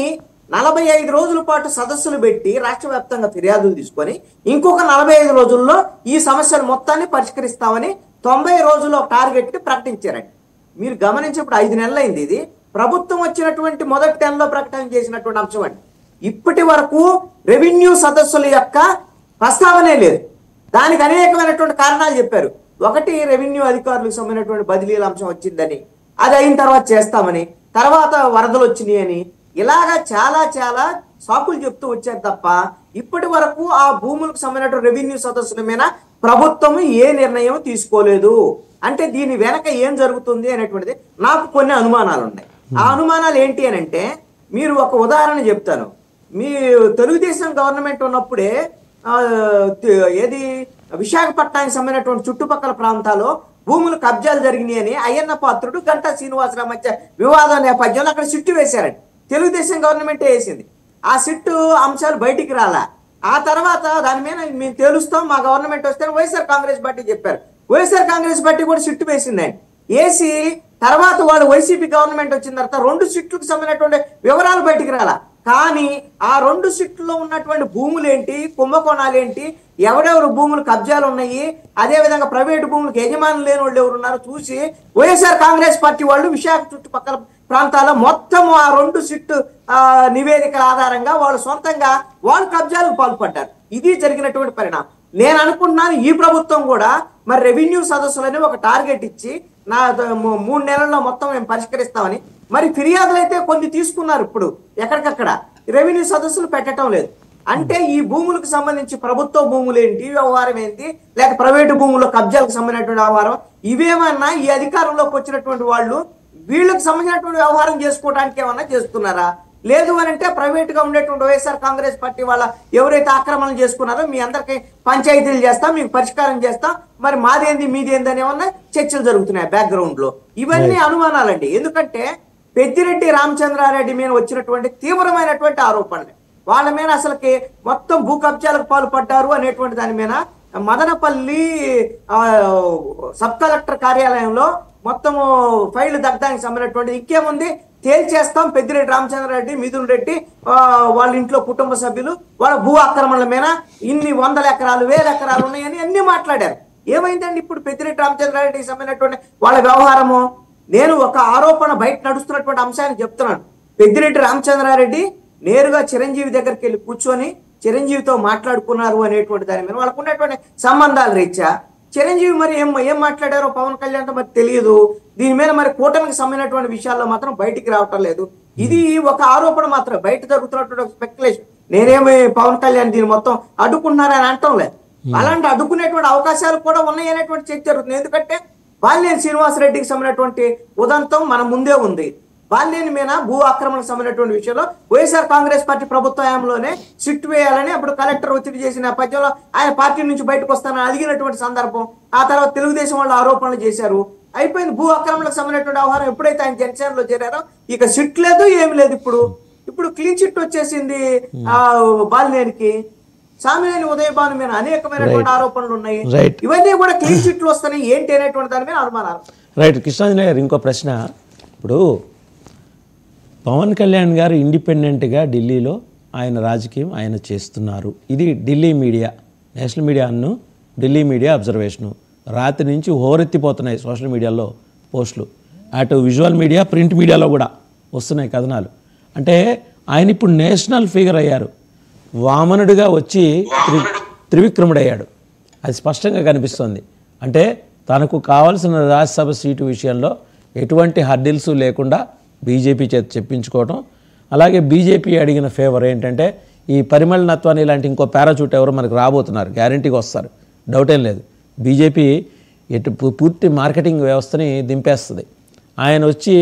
45 రోజుల పాటు సదస్సులు పెట్టి రాష్ట్ర వ్యాప్తంగా ఫిర్యాదులు తీసుకొని ఇంకొక 45 రోజుల్లో ఈ సమస్యలు మొత్తాన్ని పరిష్కరిస్తామని 90 రోజుల్లో టార్గెట్ ప్రకటించారండి. మీరు గమనించినప్పుడు 5 నెలలైంది. ఇది ప్రభుత్వం వచ్చినటువంటి మొదటి నెలలో ప్రకటన చేసినటువంటి అంశం అండి. ఇప్పటి వరకు రెవెన్యూ సదస్సుల యొక్క ప్రస్తావనే లేదు. దానికి అనేకమైనటువంటి కారణాలు చెప్పారు. ఒకటి, రెవెన్యూ అధికారులకు సంబంధించినటువంటి బదిలీల అంశం వచ్చిందని, అది అయిన తర్వాత చేస్తామని, తర్వాత వరదలు వచ్చినాయి అని, ఇలాగా చాలా చాలా సాకులు చెప్తూ వచ్చారు తప్ప ఇప్పటి వరకు ఆ భూములకు సంబంధించిన రెవెన్యూ సదస్సుల మీద ప్రభుత్వం ఏ నిర్ణయం తీసుకోలేదు. అంటే దీని వెనక ఏం జరుగుతుంది అనేటువంటిది నాకు కొన్ని అనుమానాలు ఉన్నాయి. ఆ అనుమానాలు ఏంటి అని అంటే, మీరు ఒక ఉదాహరణ చెప్తాను. మీ తెలుగుదేశం గవర్నమెంట్ ఉన్నప్పుడే ఏది విశాఖపట్నానికి సంబంధించినటువంటి చుట్టుపక్కల ప్రాంతాల్లో భూములు కబ్జాలు జరిగినాయి అని అయ్యన్న పాత్రుడు గంటా శ్రీనివాసరావు మధ్య వివాదం నేపథ్యంలో అక్కడ సిట్టు వేశారండి. తెలుగుదేశం గవర్నమెంటే వేసింది. ఆ సిట్టు అంశాలు బయటికి రాలా. ఆ తర్వాత దాని మీద మేము తేలుస్తాం, మా గవర్నమెంట్ వస్తే వైఎస్ఆర్ కాంగ్రెస్ పార్టీ చెప్పారు. వైఎస్ఆర్ కాంగ్రెస్ పార్టీ కూడా సిట్టు వేసిందండి. వేసి తర్వాత వాళ్ళు వైసీపీ గవర్నమెంట్ వచ్చిన తర్వాత 2 సిట్లకు సంబంధించినటువంటి వివరాలు బయటికి రాలా. కానీ ఆ 2 సిట్లలో ఉన్నటువంటి భూములు ఏంటి, కుంభకోణాలు ఏంటి, ఎవరెవరు భూములు కబ్జాలు ఉన్నాయి, అదేవిధంగా ప్రైవేటు భూములకు యజమానులు లేని వాళ్ళు ఎవరు ఉన్నారో చూసి వైఎస్ఆర్ కాంగ్రెస్ పార్టీ వాళ్ళు విశాఖ చుట్టుపక్కల ప్రాంతాల్లో మొత్తం ఆ 2 సిట్టు నివేదికల ఆధారంగా వాళ్ళు సొంతంగా వాళ్ళు కబ్జాలకు పాల్పడ్డారు. ఇది జరిగినటువంటి పరిణామం. నేను అనుకుంటున్నాను ఈ ప్రభుత్వం కూడా మరి రెవెన్యూ సదస్సులని ఒక టార్గెట్ ఇచ్చి 3 నెలల్లో మొత్తం మేము పరిష్కరిస్తామని, మరి ఫిర్యాదులు అయితే కొన్ని తీసుకున్నారు. ఇప్పుడు ఎక్కడికక్కడ రెవెన్యూ సదస్సులు పెట్టడం లేదు. అంటే ఈ భూములకు సంబంధించి ప్రభుత్వ భూములు ఏంటి వ్యవహారం ఏంటి, లేక ప్రైవేటు భూముల్లో కబ్జాలకు సంబంధించినటువంటి వ్యవహారం, ఇవేమన్నా ఈ అధికారంలోకి వచ్చినటువంటి వాళ్ళు వీళ్ళకి సంబంధించినటువంటి వ్యవహారం చేసుకోవడానికి ఏమన్నా చేస్తున్నారా? లేదు అని అంటే ప్రైవేట్ గా ఉండేటువంటి వైఎస్ఆర్ కాంగ్రెస్ పార్టీ వాళ్ళ ఎవరైతే ఆక్రమణలు చేసుకున్నారో మీ అందరికి పంచాయతీలు చేస్తాం, మీకు పరిష్కారం చేస్తాం, మరి మాదేంది మీదేంది అని ఏమన్నా చర్చలు జరుగుతున్నాయి బ్యాక్గ్రౌండ్ లో. ఇవన్నీ అనుమానాలండి. ఎందుకంటే పెద్దిరెడ్డి రామచంద్రారెడ్డి మీద వచ్చినటువంటి తీవ్రమైనటువంటి ఆరోపణలు, వాళ్ళ మీద అసలుకి మొత్తం భూ కబ్జాలకు పాల్పడ్డారు అనేటువంటి దాని మీద మదనపల్లి సబ్ కలెక్టర్ కార్యాలయంలో మొత్తము ఫైళ్లు దగ్ధానికి సంబంధించినటువంటి ఇంకేముంది తేల్చేస్తాం. పెద్దిరెడ్డి రామచంద్రారెడ్డి, మిథున్ రెడ్డి వాళ్ళ ఇంట్లో కుటుంబ సభ్యులు వాళ్ళ భూ ఆక్రమణల మీద ఇన్ని 100 ఎకరాలు 1000 ఎకరాలు ఉన్నాయని అన్ని మాట్లాడారు. ఏమైందండి ఇప్పుడు పెద్దిరెడ్డి రామచంద్రారెడ్డికి సంబంధించినటువంటి వాళ్ళ వ్యవహారము? నేను ఒక ఆరోపణ బయట నడుస్తున్నటువంటి అంశాన్ని చెప్తున్నాను. పెద్దిరెడ్డి రామచంద్రారెడ్డి నేరుగా చిరంజీవి దగ్గరికి వెళ్ళి కూర్చొని చిరంజీవితో మాట్లాడుకున్నారు అనేటువంటి దాని మీద వాళ్ళకు ఉన్నటువంటి సంబంధాల రీత్యా చిరంజీవి మరి ఏం మాట్లాడారో పవన్ కళ్యాణ్తో మరి తెలియదు. దీని మీద మరి కూటమికి సంబంధించినటువంటి విషయాల్లో మాత్రం బయటికి రావటం లేదు. ఇది ఒక ఆరోపణ మాత్రం, బయట జరుగుతున్నటువంటి స్పెక్యులేషన్. నేనేమి పవన్ కళ్యాణ్ దీన్ని మొత్తం అడ్డుకుంటున్నారని అంటాం లేదు. అలాంటి అడ్డుకునేటువంటి అవకాశాలు కూడా ఉన్నాయి అనేటువంటి చర్చ జరుగుతుంది. ఎందుకంటే బాలినేని శ్రీనివాసరెడ్డికి సంబంధించినటువంటి ఉదంతం మన ముందే ఉంది. బాలినేని మీద భూ ఆక్రమణకు సంబంధించినటువంటి విషయంలో వైఎస్ఆర్ కాంగ్రెస్ పార్టీ ప్రభుత్వ హయాంలోనే సిట్ వేయాలని అప్పుడు కలెక్టర్ ఒత్తిడి చేసిన నేపథ్యంలో ఆయన పార్టీ నుంచి బయటకు వస్తానని అడిగినటువంటి సందర్భం. ఆ తర్వాత తెలుగుదేశం వాళ్ళు ఆరోపణలు చేశారు. అయిపోయింది. భూ ఆక్రమణకు సంబంధించినటువంటి వ్యవహారం ఎప్పుడైతే ఆయన జనసేనలో చేరారో ఇక సిట్ లేదు, ఏమి లేదు. ఇప్పుడు క్లీన్ చిట్ వచ్చేసింది బాలినేనికి. సామినేని ఉదయభాను మీద అనేకమైనటువంటి ఆరోపణలు ఉన్నాయి. ఇవన్నీ కూడా క్లీన్ చిట్లు వస్తున్నాయి ఏంటి అనేటువంటి దాని మీద అనుమానాలు. రైట్. కృష్ణాంజనేయ గారు ఇంకో ప్రశ్న. ఇప్పుడు పవన్ కళ్యాణ్ గారు ఇండిపెండెంట్గా ఢిల్లీలో ఆయన రాజకీయం ఆయన చేస్తున్నారు. ఇది ఢిల్లీ మీడియా, నేషనల్ మీడియా అన్ను ఢిల్లీ మీడియా అబ్జర్వేషను. రాత్రి నుంచి హోరెత్తిపోతున్నాయి సోషల్ మీడియాలో పోస్టులు, అటు విజువల్ మీడియా ప్రింట్ మీడియాలో కూడా వస్తున్నాయి కథనాలు. అంటే ఆయన ఇప్పుడు నేషనల్ ఫిగర్ అయ్యారు. వామనుడిగా వచ్చి త్రివిక్రముడయ్యాడు. అది స్పష్టంగా కనిపిస్తుంది. అంటే తనకు కావాల్సిన రాజ్యసభ సీటు విషయంలో ఎటువంటి హర్డిల్స్ లేకుండా బీజేపీ చేత చెప్పించుకోవటం, అలాగే బీజేపీ అడిగిన ఫేవర్ ఏంటంటే ఈ పరిమళ నత్వాని ఇలాంటి ఇంకో పారాచూట్ ఎవరో మనకు రాబోతున్నారు, గ్యారంటీగా వస్తారు, డౌటేం లేదు. బీజేపీ పూర్తి మార్కెటింగ్ వ్యవస్థని దింపేస్తుంది. ఆయన వచ్చి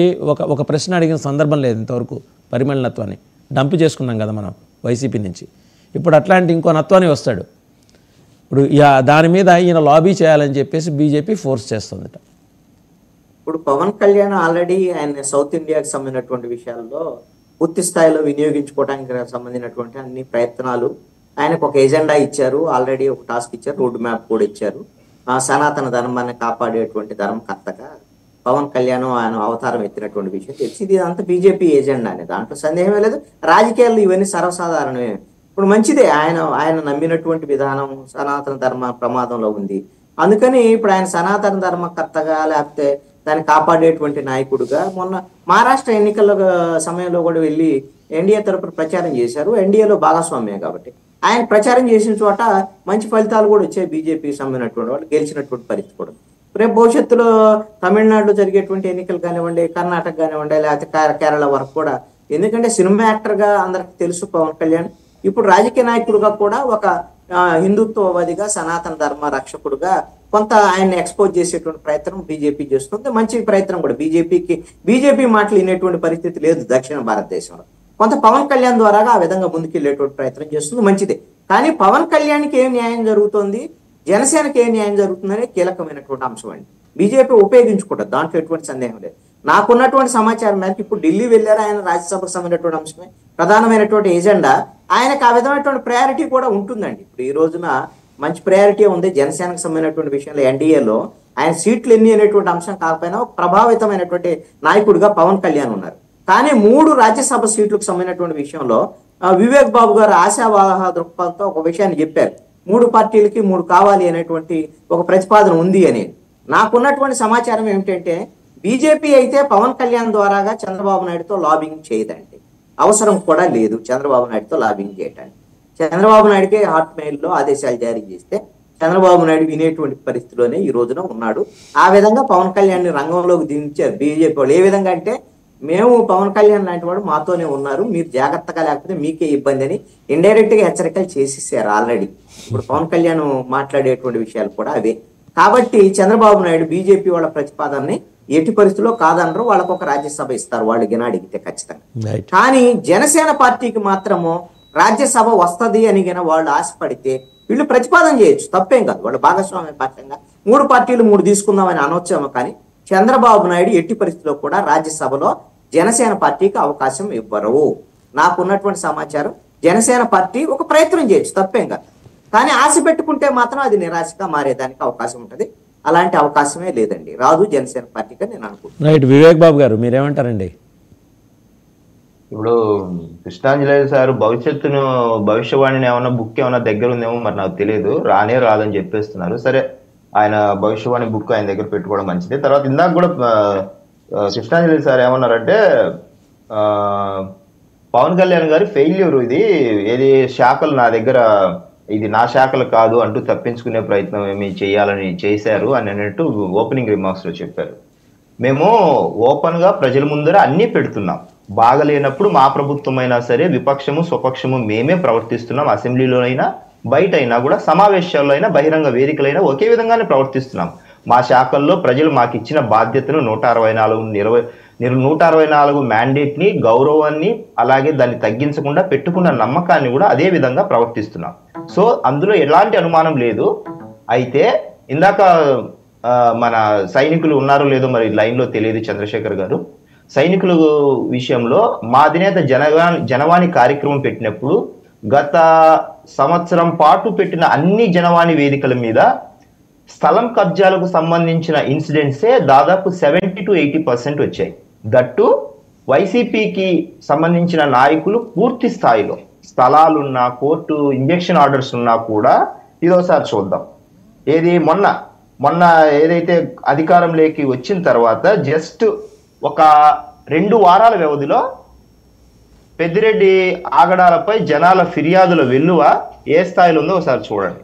ఒక ప్రశ్న అడిగిన సందర్భం లేదు ఇంతవరకు. పరిమళ నత్వాన్ని డంప్ చేసుకున్నాం కదా మనం వైసీపీ నుంచి. ఇప్పుడు అట్లాంటి ఇంకో నత్వాన్ని వస్తాడు. ఇప్పుడు దాని మీద ఈయన లాబీ చేయాలని చెప్పేసి బీజేపీ ఫోర్స్ చేస్తుందట. ఇప్పుడు పవన్ కళ్యాణ్ ఆల్రెడీ ఆయన సౌత్ ఇండియాకి సంబంధించినటువంటి విషయాల్లో పూర్తి స్థాయిలో వినియోగించుకోవడానికి సంబంధించినటువంటి అన్ని ప్రయత్నాలు, ఆయనకు ఒక ఎజెండా ఇచ్చారు, ఆల్రెడీ ఒక టాస్క్ ఇచ్చారు, రోడ్ మ్యాప్ కూడా ఇచ్చారు. సనాతన ధర్మాన్ని కాపాడేటువంటి ధర్మకర్తగా పవన్ కళ్యాణ్ ఆయన అవతారం ఎత్తినటువంటి విషయం తెలిసి ఇది అంతా బీజేపీ ఎజెండా అని దాంట్లో సందేహమే లేదు. రాజకీయాల్లో ఇవన్నీ సర్వసాధారణమే. ఇప్పుడు మంచిదే, ఆయన నమ్మినటువంటి విధానం సనాతన ధర్మ ప్రమాదంలో ఉంది. అందుకని ఇప్పుడు ఆయన సనాతన ధర్మకర్తగా లేకపోతే దాన్ని కాపాడేటువంటి నాయకుడుగా మొన్న మహారాష్ట్ర ఎన్నికల సమయంలో కూడా వెళ్ళి ఎన్డీఏ తరపున ప్రచారం చేశారు. ఎన్డీఏలో భాగస్వామ్యం కాబట్టి ఆయన ప్రచారం చేసిన చోట మంచి ఫలితాలు కూడా వచ్చాయి. బీజేపీకి సంబంధించినటువంటి వాళ్ళు గెలిచినటువంటి పరిస్థితి కూడా. రేపు భవిష్యత్తులో తమిళనాడులో జరిగేటువంటి ఎన్నికలు కానివ్వండి, కర్ణాటక కానివ్వండి, లేకపోతే కేరళ వరకు కూడా, ఎందుకంటే సినిమా యాక్టర్గా అందరికి తెలుసు పవన్ కళ్యాణ్. ఇప్పుడు రాజకీయ నాయకుడుగా కూడా ఒక హిందుత్వవాదిగా సనాతన ధర్మ రక్షకుడుగా కొంత ఆయన్ని ఎక్స్పోజ్ చేసేటువంటి ప్రయత్నం బీజేపీ చేస్తుంది. మంచి ప్రయత్నం కూడా. బీజేపీ మాటలు వినేటువంటి పరిస్థితి లేదు దక్షిణ భారతదేశంలో. కొంత పవన్ కళ్యాణ్ ద్వారాగా ఆ విధంగా ముందుకెళ్లేటువంటి ప్రయత్నం చేస్తుంది, మంచిదే. కానీ పవన్ కళ్యాణ్కి ఏం న్యాయం జరుగుతుంది, జనసేనకి ఏం న్యాయం జరుగుతుందనే కీలకమైనటువంటి అంశం అండి. బీజేపీ ఉపయోగించుకుంటుంది, దాంట్లో ఎటువంటి సందేహం లేదు. నాకున్నటువంటి సమాచారం మేరకు ఇప్పుడు ఢిల్లీ వెళ్ళారు ఆయన, రాజ్యసభకు సంబంధించినటువంటి అంశమే ప్రధానమైనటువంటి ఎజెండా. ఆయనకు ఆ విధమైనటువంటి ప్రయారిటీ కూడా ఉంటుందండి. ఇప్పుడు ఈ రోజున మంచి ప్రయారిటీ ఉంది జనసేనకు సంబంధించినటువంటి విషయంలో. ఎన్డీఏలో ఆయన సీట్లు ఎన్ని అనేటువంటి అంశం కాకపోయినా ఒక ప్రభావితమైనటువంటి నాయకుడిగా పవన్ కళ్యాణ్ ఉన్నారు. కానీ 3 రాజ్యసభ సీట్లకు సంబంధించినటువంటి విషయంలో వివేక్ బాబు గారు ఆశావాహ దృక్పథంతో ఒక విషయాన్ని చెప్పారు. 3 పార్టీలకి 3 కావాలి అనేటువంటి ఒక ప్రతిపాదన ఉంది అని. నాకున్నటువంటి సమాచారం ఏమిటంటే బీజేపీ అయితే పవన్ కళ్యాణ్ ద్వారాగా చంద్రబాబు నాయుడుతో లాబింగ్ చేయదండి, అవసరం కూడా లేదు చంద్రబాబు నాయుడుతో లాబింగ్ చేయడానికి. చంద్రబాబు నాయుడికి హాట్ మెయిల్లో ఆదేశాలు జారీ చేస్తే చంద్రబాబు నాయుడు వినేటువంటి పరిస్థితిలోనే ఈ రోజున ఉన్నాడు. ఆ విధంగా పవన్ కళ్యాణ్ రంగంలోకి దించారు బీజేపీ వాళ్ళు. ఏ విధంగా అంటే మేము పవన్ కళ్యాణ్ లాంటి వాడు మాతోనే ఉన్నారు, మీరు జాగ్రత్తగా లేకపోతే మీకే ఇబ్బంది అని ఇండైరెక్ట్ గా హెచ్చరికలు చేసేసారు ఆల్రెడీ. ఇప్పుడు పవన్ కళ్యాణ్ మాట్లాడేటువంటి విషయాలు కూడా అవే. కాబట్టి చంద్రబాబు నాయుడు బీజేపీ వాళ్ళ ప్రతిపాదనని ఎట్టి పరిస్థితుల్లో కాదనరు, వాళ్ళకు ఒక రాజ్యసభ ఇస్తారు వాళ్ళు గినాడిగితే ఖచ్చితంగా. కానీ జనసేన పార్టీకి మాత్రము రాజ్యసభ వస్తుంది అని గిన వాళ్ళు ఆశపడితే వీళ్ళు ప్రతిపాదన చేయొచ్చు, తప్పేం కాదు. వాళ్ళు భాగస్వామ్య పక్షంగా 3 పార్టీలు 3 తీసుకుందామని అనొచ్చాము. కానీ చంద్రబాబు నాయుడు ఎట్టి పరిస్థితుల్లో కూడా రాజ్యసభలో జనసేన పార్టీకి అవకాశం ఇవ్వరు. నాకున్నటువంటి సమాచారం జనసేన పార్టీ ఒక ప్రయత్నం చేయొచ్చు, తప్పేం కాదు. కానీ ఆశ పెట్టుకుంటే మాత్రం అది నిరాశగా మారేదానికి అవకాశం ఉంటుంది. అలాంటి అవకాశమే లేదండి, రాదు జనసేన పార్టీగా నేను అనుకుంటున్నాను. రైట్, వివేక్ బాబు గారు మీరేమంటారండి? ఇప్పుడు కృష్ణాంజలి సార్ భవిష్యవాణిని ఏమన్నా బుక్ ఏమన్నా దగ్గర ఉందేమో మరి నాకు తెలియదు, రాదని చెప్పేస్తున్నారు. సరే, ఆయన భవిష్యవాణి బుక్ ఆయన దగ్గర పెట్టుకోవడం మంచిది. తర్వాత ఇందాక కూడా కృష్ణాంజలి సార్ ఏమన్నారంటే పవన్ కళ్యాణ్ గారి ఫెయిల్యూర్ ఇది, ఏది శాఖలు నా దగ్గర, ఇది నా శాఖలు కాదు అంటూ తప్పించుకునే ప్రయత్నం ఏమి చేయాలని చేశారు అని అన్నట్టు ఓపెనింగ్ రిమార్క్స్ లో చెప్పారు. మేము ఓపెన్ గా ప్రజల ముందర అన్ని పెడుతున్నాం, బాగలేనప్పుడు మా ప్రభుత్వం అయినా సరే విపక్షము స్వపక్షము మేమే ప్రవర్తిస్తున్నాం, అసెంబ్లీలోనైనా బయట అయినా కూడా సమావేశాల్లో అయినా బహిరంగ వేదికలైనా ఒకే విధంగానే ప్రవర్తిస్తున్నాం. మా శాఖల్లో ప్రజలు మాకు ఇచ్చిన బాధ్యతను 164 మ్యాండేట్ ని, గౌరవాన్ని, అలాగే దాన్ని తగ్గించకుండా పెట్టుకున్న నమ్మకాన్ని కూడా అదే విధంగా ప్రవర్తిస్తున్నాం. సో అందులో ఎలాంటి అనుమానం లేదు. అయితే ఇందాక మన సైనికులు ఉన్నారో లేదో మరి లైన్ లో తెలియదు చంద్రశేఖర్ గారు, సైనికుల విషయంలో మా అధినేత జనవాణి కార్యక్రమం పెట్టినప్పుడు గత సంవత్సరం పాటు పెట్టిన అన్ని జనవాణి వేదికల మీద స్థలం కబ్జాలకు సంబంధించిన ఇన్సిడెంట్సే దాదాపు 70 to 80% వచ్చాయి. దట్టు వైసీపీకి సంబంధించిన నాయకులు పూర్తి స్థాయిలో స్థలాలున్నా, కోర్టు ఇంజెక్షన్ ఆర్డర్స్ ఉన్నా కూడా ఇదోసారి చూద్దాం. ఏది మొన్న ఏదైతే అధికారంలోకి వచ్చిన తర్వాత జస్ట్ ఒక 2 వారాల వ్యవధిలో పెద్దిరెడ్డి ఆగడాలపై జనాల ఫిర్యాదుల వెల్లువ ఏ స్థాయిలో ఉందో ఒకసారి చూడండి.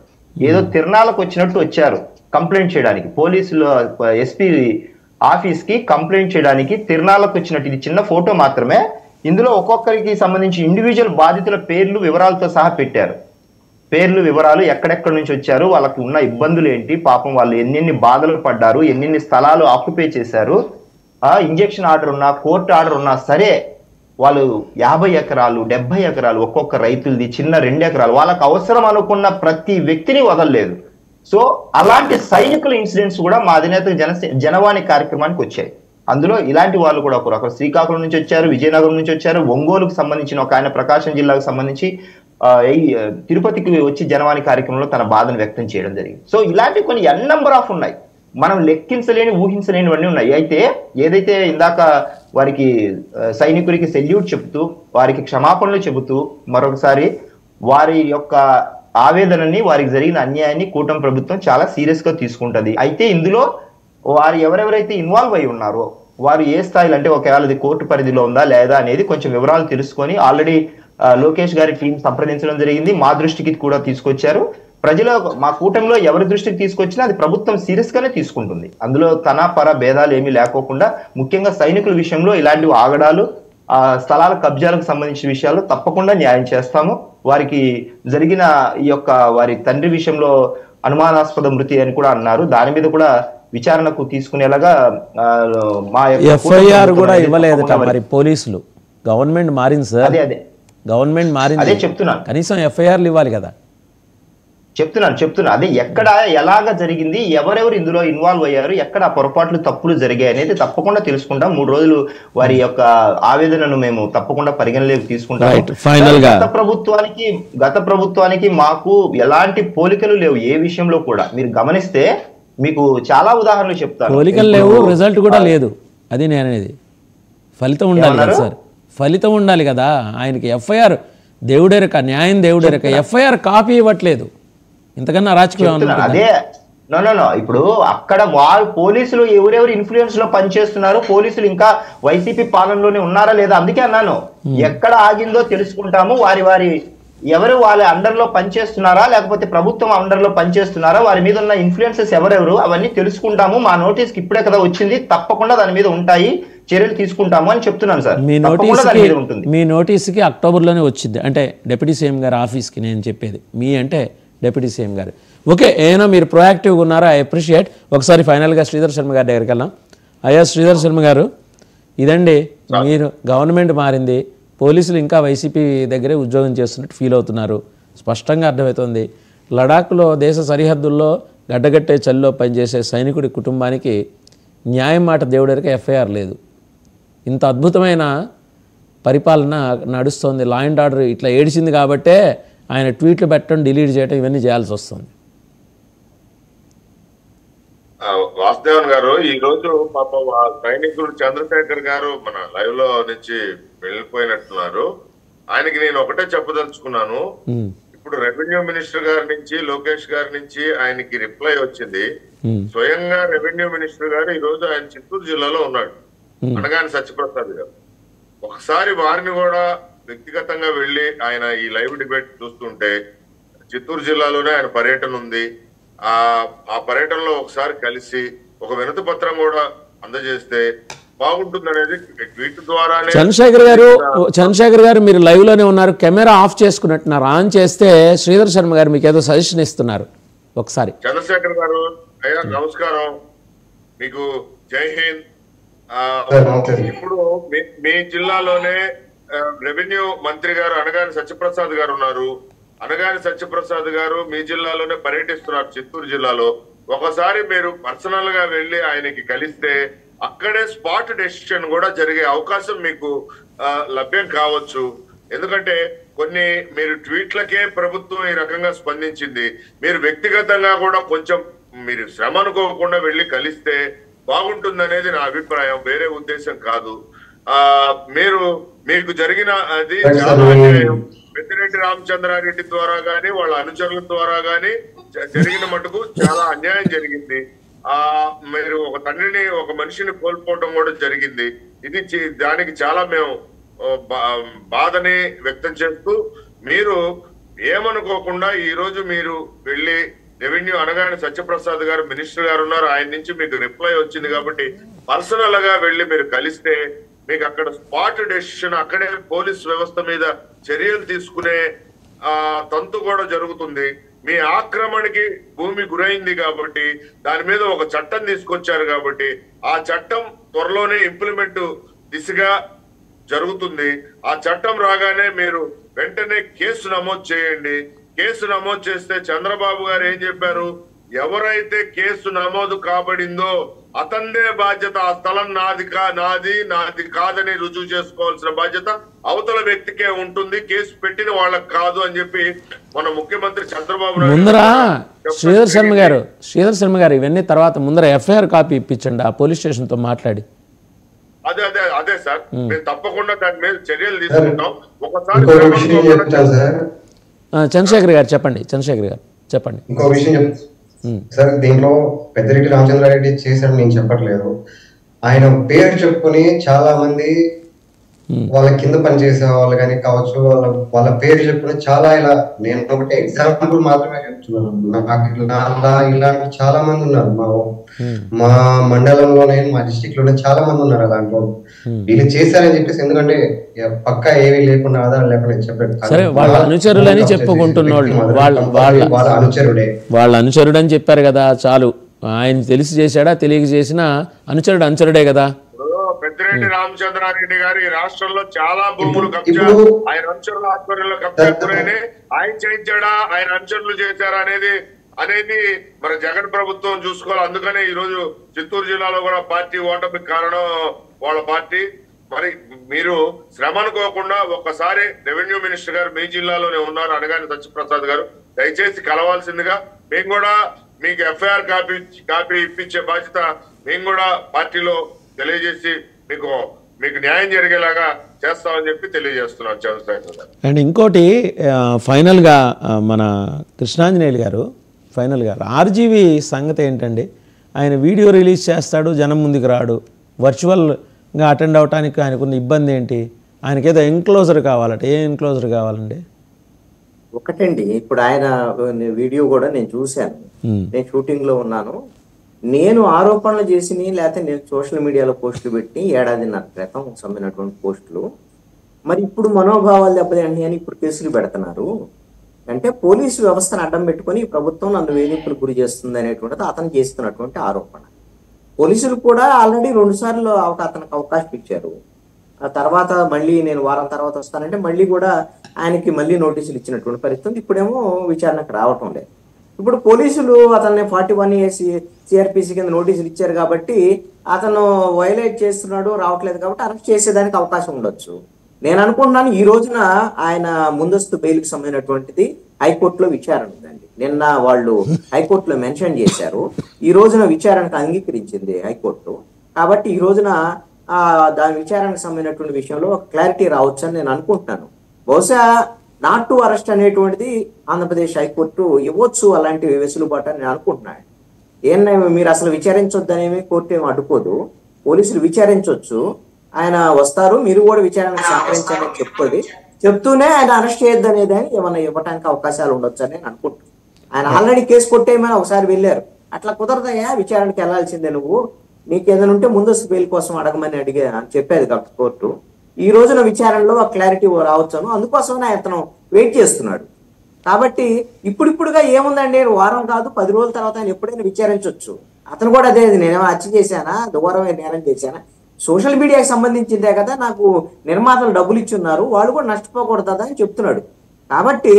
ఏదో తిరణాలకు వచ్చినట్టు వచ్చారు కంప్లైంట్ చేయడానికి. పోలీసులు ఎస్పీ ఆఫీస్ కి కంప్లైంట్ చేయడానికి తిరణాలకు వచ్చినట్టు. ఇది చిన్న ఫోటో మాత్రమే. ఇందులో ఒక్కొక్కరికి సంబంధించి ఇండివిజువల్ బాధితుల పేర్లు వివరాలతో సహా పెట్టారు. పేర్లు వివరాలు, ఎక్కడెక్కడి నుంచి వచ్చారు, వాళ్ళకి ఉన్న ఇబ్బందులు ఏంటి, పాపం వాళ్ళు ఎన్నెన్ని బాధలు పడ్డారు, ఎన్నెన్ని స్థలాలు ఆక్యుపై చేశారు, ఇంజెక్షన్ ఆర్డర్ ఉన్నా, కోర్టు ఆర్డర్ ఉన్నా సరే వాళ్ళు 50 ఎకరాలు 70 ఎకరాలు ఒక్కొక్క రైతులది, చిన్న 2 ఎకరాలు, వాళ్ళకి అవసరం అనుకున్న ప్రతి వ్యక్తిని వదలలేదు. సో అలాంటి సైనికుల ఇన్సిడెంట్స్ కూడా మా అధినేత జనవాణి కార్యక్రమానికి వచ్చాయి. అందులో ఇలాంటి వాళ్ళు కూడా ఒకరు శ్రీకాకుళం నుంచి వచ్చారు, విజయనగరం నుంచి వచ్చారు, ఒంగోలుకు సంబంధించిన ఒక ఆయన ప్రకాశం జిల్లాకు సంబంధించి తిరుపతికి వచ్చి జనవాణి కార్యక్రమంలో తన బాధను వ్యక్తం చేయడం జరిగింది. సో ఇలాంటి కొన్ని ఎన్ నెంబర్ ఆఫ్ ఉన్నాయి, మనం లెక్కించలేని ఊహించలేనివన్నీ ఉన్నాయి. అయితే ఏదైతే ఇందాక వారికి సైనికుడికి సెల్యూట్ చెబుతూ వారికి క్షమాపణలు చెబుతూ మరొకసారి వారి యొక్క ఆవేదనని, వారికి జరిగిన అన్యాయాన్ని కూటమి ప్రభుత్వం చాలా సీరియస్ గా తీసుకుంటది. అయితే ఇందులో వారు ఎవరెవరైతే ఇన్వాల్వ్ అయి ఉన్నారో వారు ఏ స్థాయిలో, అంటే ఒకవేళ ఇది కోర్టు పరిధిలో ఉందా లేదా అనేది కొంచెం వివరాలు తెలుసుకొని ఆల్రెడీ లోకేష్ గారి టీం సంప్రదించడం జరిగింది. మా దృష్టికి కూడా తీసుకొచ్చారు. ప్రజల మా కూటమిలో ఎవరి దృష్టికి తీసుకొచ్చినా అది ప్రభుత్వం సీరియస్ గానే తీసుకుంటుంది. అందులో తన పర భేదాలు ఏమీ లేకోకుండా ముఖ్యంగా సైనికుల విషయంలో ఇలాంటి ఆగడాలు, స్థలాల కబ్జాలకు సంబంధించిన విషయాలు తప్పకుండా న్యాయం చేస్తాము. వారికి జరిగిన ఈ యొక్క వారి తండ్రి విషయంలో అనుమానాస్పద మృతి అని కూడా అన్నారు. దాని మీద కూడా విచారణకు తీసుకునేలాగా మా ఎఫ్ఐఆర్ కూడా ఇవ్వలేదట మరి పోలీసులు. గవర్నమెంట్ మారింది సార్, అదే గవర్నమెంట్ మారింది, అదే చెప్తున్నాను. కనీసం ఎఫ్ఐఆర్లు ఇవ్వాలి కదా. చెప్తున్నా అదే ఎక్కడ ఎలాగ జరిగింది, ఎవరెవరు ఇందులో ఇన్వాల్వ్ అయ్యారు, ఎక్కడ పొరపాట్లు తప్పులు జరిగాయి అనేది తప్పకుండా తెలుసుకుంటాం. 3 రోజులు వారి యొక్క ఆవేదనను మేము తప్పకుండా పరిగణలోకి తీసుకుంటాం. గత ప్రభుత్వానికి మాకు ఎలాంటి పోలికలు లేవు ఏ విషయంలో కూడా. మీరు గమనిస్తే మీకు చాలా ఉదాహరణలు చెప్తాను. పోలికలు లేవు, రిజల్ట్ కూడా లేదు. అది నేను అనేది ఫలితం ఉండాలి కదా సార్, ఫలితం ఉండాలి కదా. ఆయనకి ఎఫ్ఐఆర్ దేవుడెరక, న్యాయం దేవుడెరక, ఎఫ్ఐఆర్ కాపీ ఇవ్వట్లేదు. ఇంతకన్నా రాజకీయం అదే నో ఇప్పుడు అక్కడ వాళ్ళు పోలీసులు ఎవరెవరు ఇన్ఫ్లుయెన్స్ లో పనిచేస్తున్నారు, పోలీసులు ఇంకా వైసీపీ పాలనలోనే ఉన్నారా లేదా, అందుకే అన్నాను ఎక్కడ ఆగిందో తెలుసుకుంటాము. వారి ఎవరు వాళ్ళ అండర్ లో పనిచేస్తున్నారా లేకపోతే ప్రభుత్వం అండర్ లో పనిచేస్తున్నారా, వారి మీద ఉన్న ఇన్ఫ్లుయెన్సెస్ ఎవరెవరు అవన్నీ తెలుసుకుంటాము. మా నోటీస్కి ఇప్పుడే కదా వచ్చింది, తప్పకుండా దాని మీద ఉంటాయి, చర్యలు తీసుకుంటాము అని చెప్తున్నాను సార్. మీ నోటీస్కి అక్టోబర్లోనే వచ్చింది, అంటే డిప్యూటీ సీఎం గారి ఆఫీస్కి. నేను చెప్పేది మీ అంటే డిప్యూటీ సీఎం గారు. ఓకే, ఏమైనా మీరు ప్రొయాక్టివ్గా ఉన్నారా, ఐ అప్రిషియేట్. ఒకసారి ఫైనల్గా శ్రీధర్ శర్మ గారి దగ్గరికి వెళ్దాం. అయ్యా శ్రీధర్ శర్మ గారు, ఇదండి మీరు గవర్నమెంట్ మారింది, పోలీసులు ఇంకా వైసీపీ దగ్గరే ఉద్యోగం చేస్తున్నట్టు ఫీల్ అవుతున్నారు, స్పష్టంగా అర్థమవుతుంది. లడాఖ్లో దేశ సరిహద్దుల్లో గడ్డగట్టే చలిలో పనిచేసే సైనికుడి కుటుంబానికి న్యాయం మాట దేవుడికి ఎఫ్ఐఆర్ లేదు. ఇంత అద్భుతమైన పరిపాలన నడుస్తోంది. లా అండ్ ఆర్డర్ ఇట్లా ఏడిచింది కాబట్టే ఆయన ట్వీట్లు పెట్టడం, డిలీట్ చేయడం, ఇవన్నీ చేయాల్సి వస్తుంది. వాసుదేవన్ గారు, ఈ రోజు పాపం సైనికుడు చంద్రశేఖర్ గారు మన లైవ్ లో నుంచి వెళ్ళిపోయినట్టున్నారు. ఆయనకి నేను ఒకటే చెప్పదలుచుకున్నాను. ఇప్పుడు రెవెన్యూ మినిస్టర్ గారి నుంచి, లోకేష్ గారి నుంచి ఆయనకి రిప్లై వచ్చింది. స్వయంగా రెవెన్యూ మినిస్టర్ గారు ఈ రోజు ఆయన చిత్తూరు జిల్లాలో ఉన్నాడు, అనగాని సత్యప్రసాద్ గారు. ఒకసారి వారిని కూడా వ్యక్తిగతంగా వెళ్లి ఆయన ఈ లైవ్ డిబేట్ చూస్తుంటే, చిత్తూరు జిల్లాలోనే ఆయన పర్యటన ఉంది, ఆ పర్యటనలో ఒకసారి కలిసి ఒక వినతి పత్రం కూడా అందజేస్తే బాగుంటుంది అనేది ట్వీట్ ద్వారానే. చంద్రశేఖర్ గారు మీరు లైవ్ లోనే ఉన్నారు, కెమెరా ఆఫ్ చేసుకున్నట్టున్నారు. ఆన్ చేస్తే శ్రీధర్ శర్మ గారు మీకు ఏదో సజెషన్ ఇస్తున్నారు. ఒకసారి చంద్రశేఖర్ గారు, అయ్యా నమస్కారం, మీకు జై హింద్. ఇప్పుడు మీ జిల్లాలోనే రెవెన్యూ మంత్రి గారు అనగాని సత్యప్రసాద్ గారు ఉన్నారు. అనగాని సత్యప్రసాద్ గారు మీ జిల్లాలోనే పర్యటిస్తున్నారు, చిత్తూరు జిల్లాలో. ఒకసారి మీరు పర్సనల్ గా వెళ్లి ఆయనకి కలిస్తే అక్కడే స్పాట్ డెసిషన్ కూడా జరిగే అవకాశం మీకు లభ్యం కావచ్చు. ఎందుకంటే కొన్ని మీరు ట్వీట్లకే ప్రభుత్వం ఈ రకంగా స్పందించింది. మీరు వ్యక్తిగతంగా కూడా కొంచెం మీరు శ్రమ అనుకోకుండా వెళ్లి కలిస్తే బాగుంటుందనేది నా అభిప్రాయం, వేరే ఉద్దేశం కాదు. మీకు జరిగిన అది చాలా అన్యాయం. పెద్దిరెడ్డి రామచంద్రారెడ్డి ద్వారా గాని వాళ్ళ అనుచరుల ద్వారా గాని జరిగిన మటుకు చాలా అన్యాయం జరిగింది. మీరు ఒక తండ్రిని, ఒక మనిషిని కోల్పోవడం కూడా జరిగింది. ఇది దానికి చాలా మేము బాధని వ్యక్తం చేస్తూ, మీరు ఏమనుకోకుండా ఈ రోజు మీరు వెళ్ళి రెవెన్యూ అనగానే సత్యప్రసాద్ గారు మినిస్టర్ గారు ఉన్నారు, ఆయన నుంచి మీకు రిప్లై వచ్చింది కాబట్టి పర్సనల్ గా వెళ్ళి మీరు కలిస్తే మీకు అక్కడ స్పాట్ డెసిషన్, అక్కడే పోలీస్ వ్యవస్థ మీద చర్యలు తీసుకునే తంతు కూడా జరుగుతుంది. మీ ఆక్రమణకి భూమి గురైంది కాబట్టి దాని మీద ఒక చట్టం తీసుకొచ్చారు కాబట్టి ఆ చట్టం త్వరలోనే ఇంప్లిమెంట్ దిశగా జరుగుతుంది. ఆ చట్టం రాగానే మీరు వెంటనే కేసు నమోదు చేయండి. కేసు నమోదు చేస్తే చంద్రబాబు గారు ఏం చెప్పారు, ఎవరైతే కేసు నమోదు కాబడిందో అతందే బాధ్యత, ఆ స్థలం నాది కాదని రుజువు చేసుకోవాల్సిన బాధ్యత అవతల వ్యక్తికే ఉంటుంది, కేసు పెట్టిన వాళ్ళకి కాదు అని చెప్పి మన ముఖ్యమంత్రి చంద్రబాబు నాయుడు ముందర శ్రీధర్ శర్మ గారు ఇవన్నీ తర్వాత ముందర ఎఫ్ఐఆర్ కాపీ ఇప్పించండి ఆ పోలీస్ స్టేషన్ తో మాట్లాడి. అదే సార్, మేము తప్పకుండా దాని మీద చర్యలు తీసుకుంటాం. ఒకసారి చంద్రశేఖర్ గారు చెప్పండి. ఇంకో విషయం సార్, దీంట్లో పెద్దిరెడ్డి రామచంద్రారెడ్డి చేశాడు నేను చెప్పట్లేదు. ఆయన పేరు చెప్పుకొని చాలా మంది వాళ్ళ కింద పనిచేసే వాళ్ళు కానీ కావచ్చు, వాళ్ళ పేరు చెప్పుకుని చాలా ఇలా, నేను ఒకటి ఎగ్జాంపుల్ మాత్రమే చెప్తున్నాను. నాకు ఇలాంటి చాలా మంది ఉన్నారు మా మండలంలోనే, మా డిస్ట్రిక్ట్ లోనే చాలా మంది ఉన్నారు అలాంటి వాళ్ళు. వీళ్ళు చేశారని చెప్పేసి, ఎందుకంటే పక్కా ఏమీ లేకుండా ఆధారం లేకుండా చెప్పారు, వాళ్ళ అనుచరులని చెప్పుకుంటున్నోళ్ళు వాళ్ళ అనుచరుడే, వాళ్ళ అనుచరుడు అని చెప్పారు కదా చాలు. ఆయన తెలిసి చేశాడా తెలియక చేసినా అనుచరుడే కదా. పెద్దిరెడ్డి రామచంద్రారెడ్డి గారు ఈ రాష్ట్రంలో చాలా భూములు కబ్జా, ఆయన అనుచరుల ఆధ్వర్యంలో కబ్జా గురైన, ఆయన చేయించాడా ఆయన అనుచరులు చేశారా అనేది మరి జగన్ ప్రభుత్వం చూసుకోవాలి. అందుకనే ఈ రోజు చిత్తూరు జిల్లాలో కూడా పార్టీ ఓటమికి కారణం వాళ్ళ పార్టీ. మరి మీరు శ్రమ అనుకోకుండా ఒక్కసారి రెవెన్యూ మినిస్టర్ గారు మీ జిల్లాలోనే ఉన్నారు అనగానే సత్యప్రసాద్ గారు దయచేసి కలవాల్సిందిగా, మేము కూడా మీకు ఎఫ్ఐఆర్ కాపీ ఇప్పించే బాధ్యత మేము కూడా పార్టీలో తెలియజేసి మీకు న్యాయం జరిగేలాగా చేస్తామని చెప్పి తెలియజేస్తున్నాం చంద్రశేఖర్ గారు. అండ్ ఇంకోటి ఫైనల్గా మన కృష్ణాంజనేయులు గారు ఆర్జీవి సంగతి ఏంటండి? ఆయన వీడియో రిలీజ్ చేస్తాడు, జనం ముందుకు రాడు, వర్చువల్గా అటెండ్ అవడానికి ఆయనకున్న ఇబ్బంది ఏంటి? ఆయనకేదో ఎన్క్లోజర్ కావాలట. ఏ ఎన్క్లోజర్ కావాలండి? ఒకటండి, ఇప్పుడు ఆయన వీడియో కూడా నేను చూశాను, నేను షూటింగ్ లో ఉన్నాను. నేను ఆరోపణలు చేసి లేకపోతే నేను సోషల్ మీడియాలో పోస్టులు పెట్టి 1.5 ఏళ్ల క్రితం సంబంధించినటువంటి పోస్టులు, మరి ఇప్పుడు మనోభావాలు దెబ్బతింటాయి అని ఇప్పుడు కేసులు పెడుతున్నారు. అంటే పోలీసు వ్యవస్థను అడ్డం పెట్టుకొని ప్రభుత్వం నన్ను వేధింపులు గురి చేస్తుంది అనేటువంటిది అతను చేస్తున్నటువంటి ఆరోపణ. పోలీసులు కూడా ఆల్రెడీ 2 సార్లు అతనికి అవకాశం ఇచ్చారు. ఆ తర్వాత మళ్ళీ నేను వారం తర్వాత వస్తానంటే మళ్ళీ కూడా ఆయనకి మళ్ళీ నోటీసులు ఇచ్చినటువంటి పరిస్థితి. ఇప్పుడేమో విచారణకు రావటం లేదు. ఇప్పుడు పోలీసులు అతన్ని 41A సిఆర్పిసి కింద నోటీసులు ఇచ్చారు కాబట్టి అతను వైలేట్ చేస్తున్నాడు, రావట్లేదు కాబట్టి అరెస్ట్ చేసేదానికి అవకాశం ఉండొచ్చు. నేను అనుకుంటున్నాను ఈ రోజున ఆయన ముందస్తు బెయిల్కి సంబంధించినటువంటిది హైకోర్టులో విచారణ ఉందండి. నిన్న వాళ్ళు హైకోర్టులో మెన్షన్ చేశారు, ఈ రోజున విచారణకు అంగీకరించింది హైకోర్టు. కాబట్టి ఈ రోజున దాని విచారణకు సంబంధించినటువంటి విషయంలో ఒక క్లారిటీ రావచ్చు అని నేను అనుకుంటున్నాను. బహుశా నాట్ టు అరెస్ట్ అనేటువంటిది ఆంధ్రప్రదేశ్ హైకోర్టు ఇవ్వచ్చు, అలాంటి వెసులుబాటు అని నేను అనుకుంటున్నాను. ఏమన్నా మీరు అసలు విచారించొద్దనేమి కోర్టు ఏమి అడ్డుకోదు, పోలీసులు విచారించవచ్చు, ఆయన వస్తారు, మీరు కూడా విచారణకు సహకరించాలని చెప్తూనే ఆయన అరెస్ట్ చేయొద్దు అనేది ఏమన్నా ఇవ్వడానికి అవకాశాలు ఉండొచ్చు అని నేను అనుకుంటున్నాను. ఆయన ఆల్రెడీ కేసు కొట్టేయమని ఒకసారి వెళ్ళారు, అట్లా కుదరదయ్యా, విచారణకి వెళ్లాల్సిందే, నువ్వు నీకు ఏదైనా ఉంటే ముందస్తు బెయిల్ కోసం అడగమని అని చెప్పేది కాబట్టి కోర్టు. ఈ రోజున విచారణలో ఆ క్లారిటీ రావచ్చును, అందుకోసమే అతను వెయిట్ చేస్తున్నాడు. కాబట్టి ఇప్పుడిప్పుడుగా ఏముందండి, వారం కాదు 10 రోజుల తర్వాత ఆయన ఎప్పుడైనా విచారించవచ్చు. అతను కూడా అదే, నేనేమో హత్య చేశానా, దుర్మార్గమైన నేరం చేశానా, సోషల్ మీడియాకి సంబంధించిందే కదా, నాకు నిర్మాతలు డబ్బులు ఇచ్చున్నారు, వాళ్ళు కూడా నష్టపోకూడదా అని చెప్తున్నాడు. కాబట్టి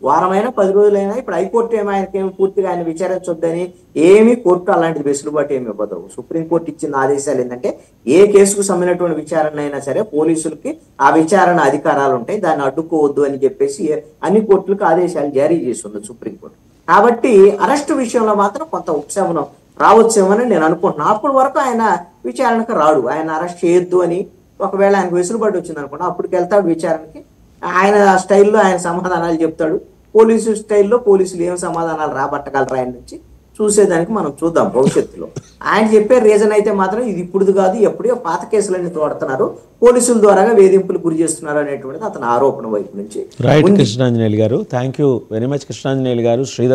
వారమైనా 10 రోజులైనా ఇప్పుడు హైకోర్టు ఆయనకేమి పూర్తిగా ఆయన విచారించొద్దని ఏమీ కోర్టు అలాంటిది వెసులుబాటు ఏమి ఇవ్వదు. సుప్రీంకోర్టు ఇచ్చిన ఆదేశాలు ఏంటంటే ఏ కేసుకు సంబంధించినటువంటి విచారణ అయినా సరే పోలీసులకి ఆ విచారణ అధికారాలు ఉంటాయి, దాన్ని అడ్డుకోవద్దు అని చెప్పేసి అన్ని కోర్టులకు ఆదేశాలు జారీ చేస్తుంది సుప్రీంకోర్టు. కాబట్టి అరెస్టు విషయంలో మాత్రం కొంత ఉపశమనం రావచ్చేమని నేను అనుకుంటున్నాను. అప్పటి వరకు ఆయన విచారణకు రాడు, ఆయన అరెస్ట్ చేయొద్దు అని ఒకవేళ ఆయనకు వెసులుబాటు వచ్చింది అనుకోండి, అప్పటికి వెళ్తాడు విచారణకి, ఆయన స్టైల్లో ఆయన సమాధానాలు చెప్తాడు. పోలీసు స్టైల్లో పోలీసులు ఏం సమాధానాలు రాబట్టగలరు ఆయన నుంచి చూసేదానికి మనం చూద్దాం భవిష్యత్తులో. ఆయన చెప్పే రీజన్ అయితే మాత్రం ఇది ఇప్పుడు కాదు, ఎప్పుడో పాత కేసులన్నీ తోడుతున్నారు, పోలీసుల ద్వారా వేధింపులు గురి చేస్తున్నారు అనేటువంటిది అతని ఆరోపణ వైపు నుంచి. రైట్ కృష్ణాంజనేయులు గారు, thank you very much Krishnanjaneyulu గారు. శ్రీధర్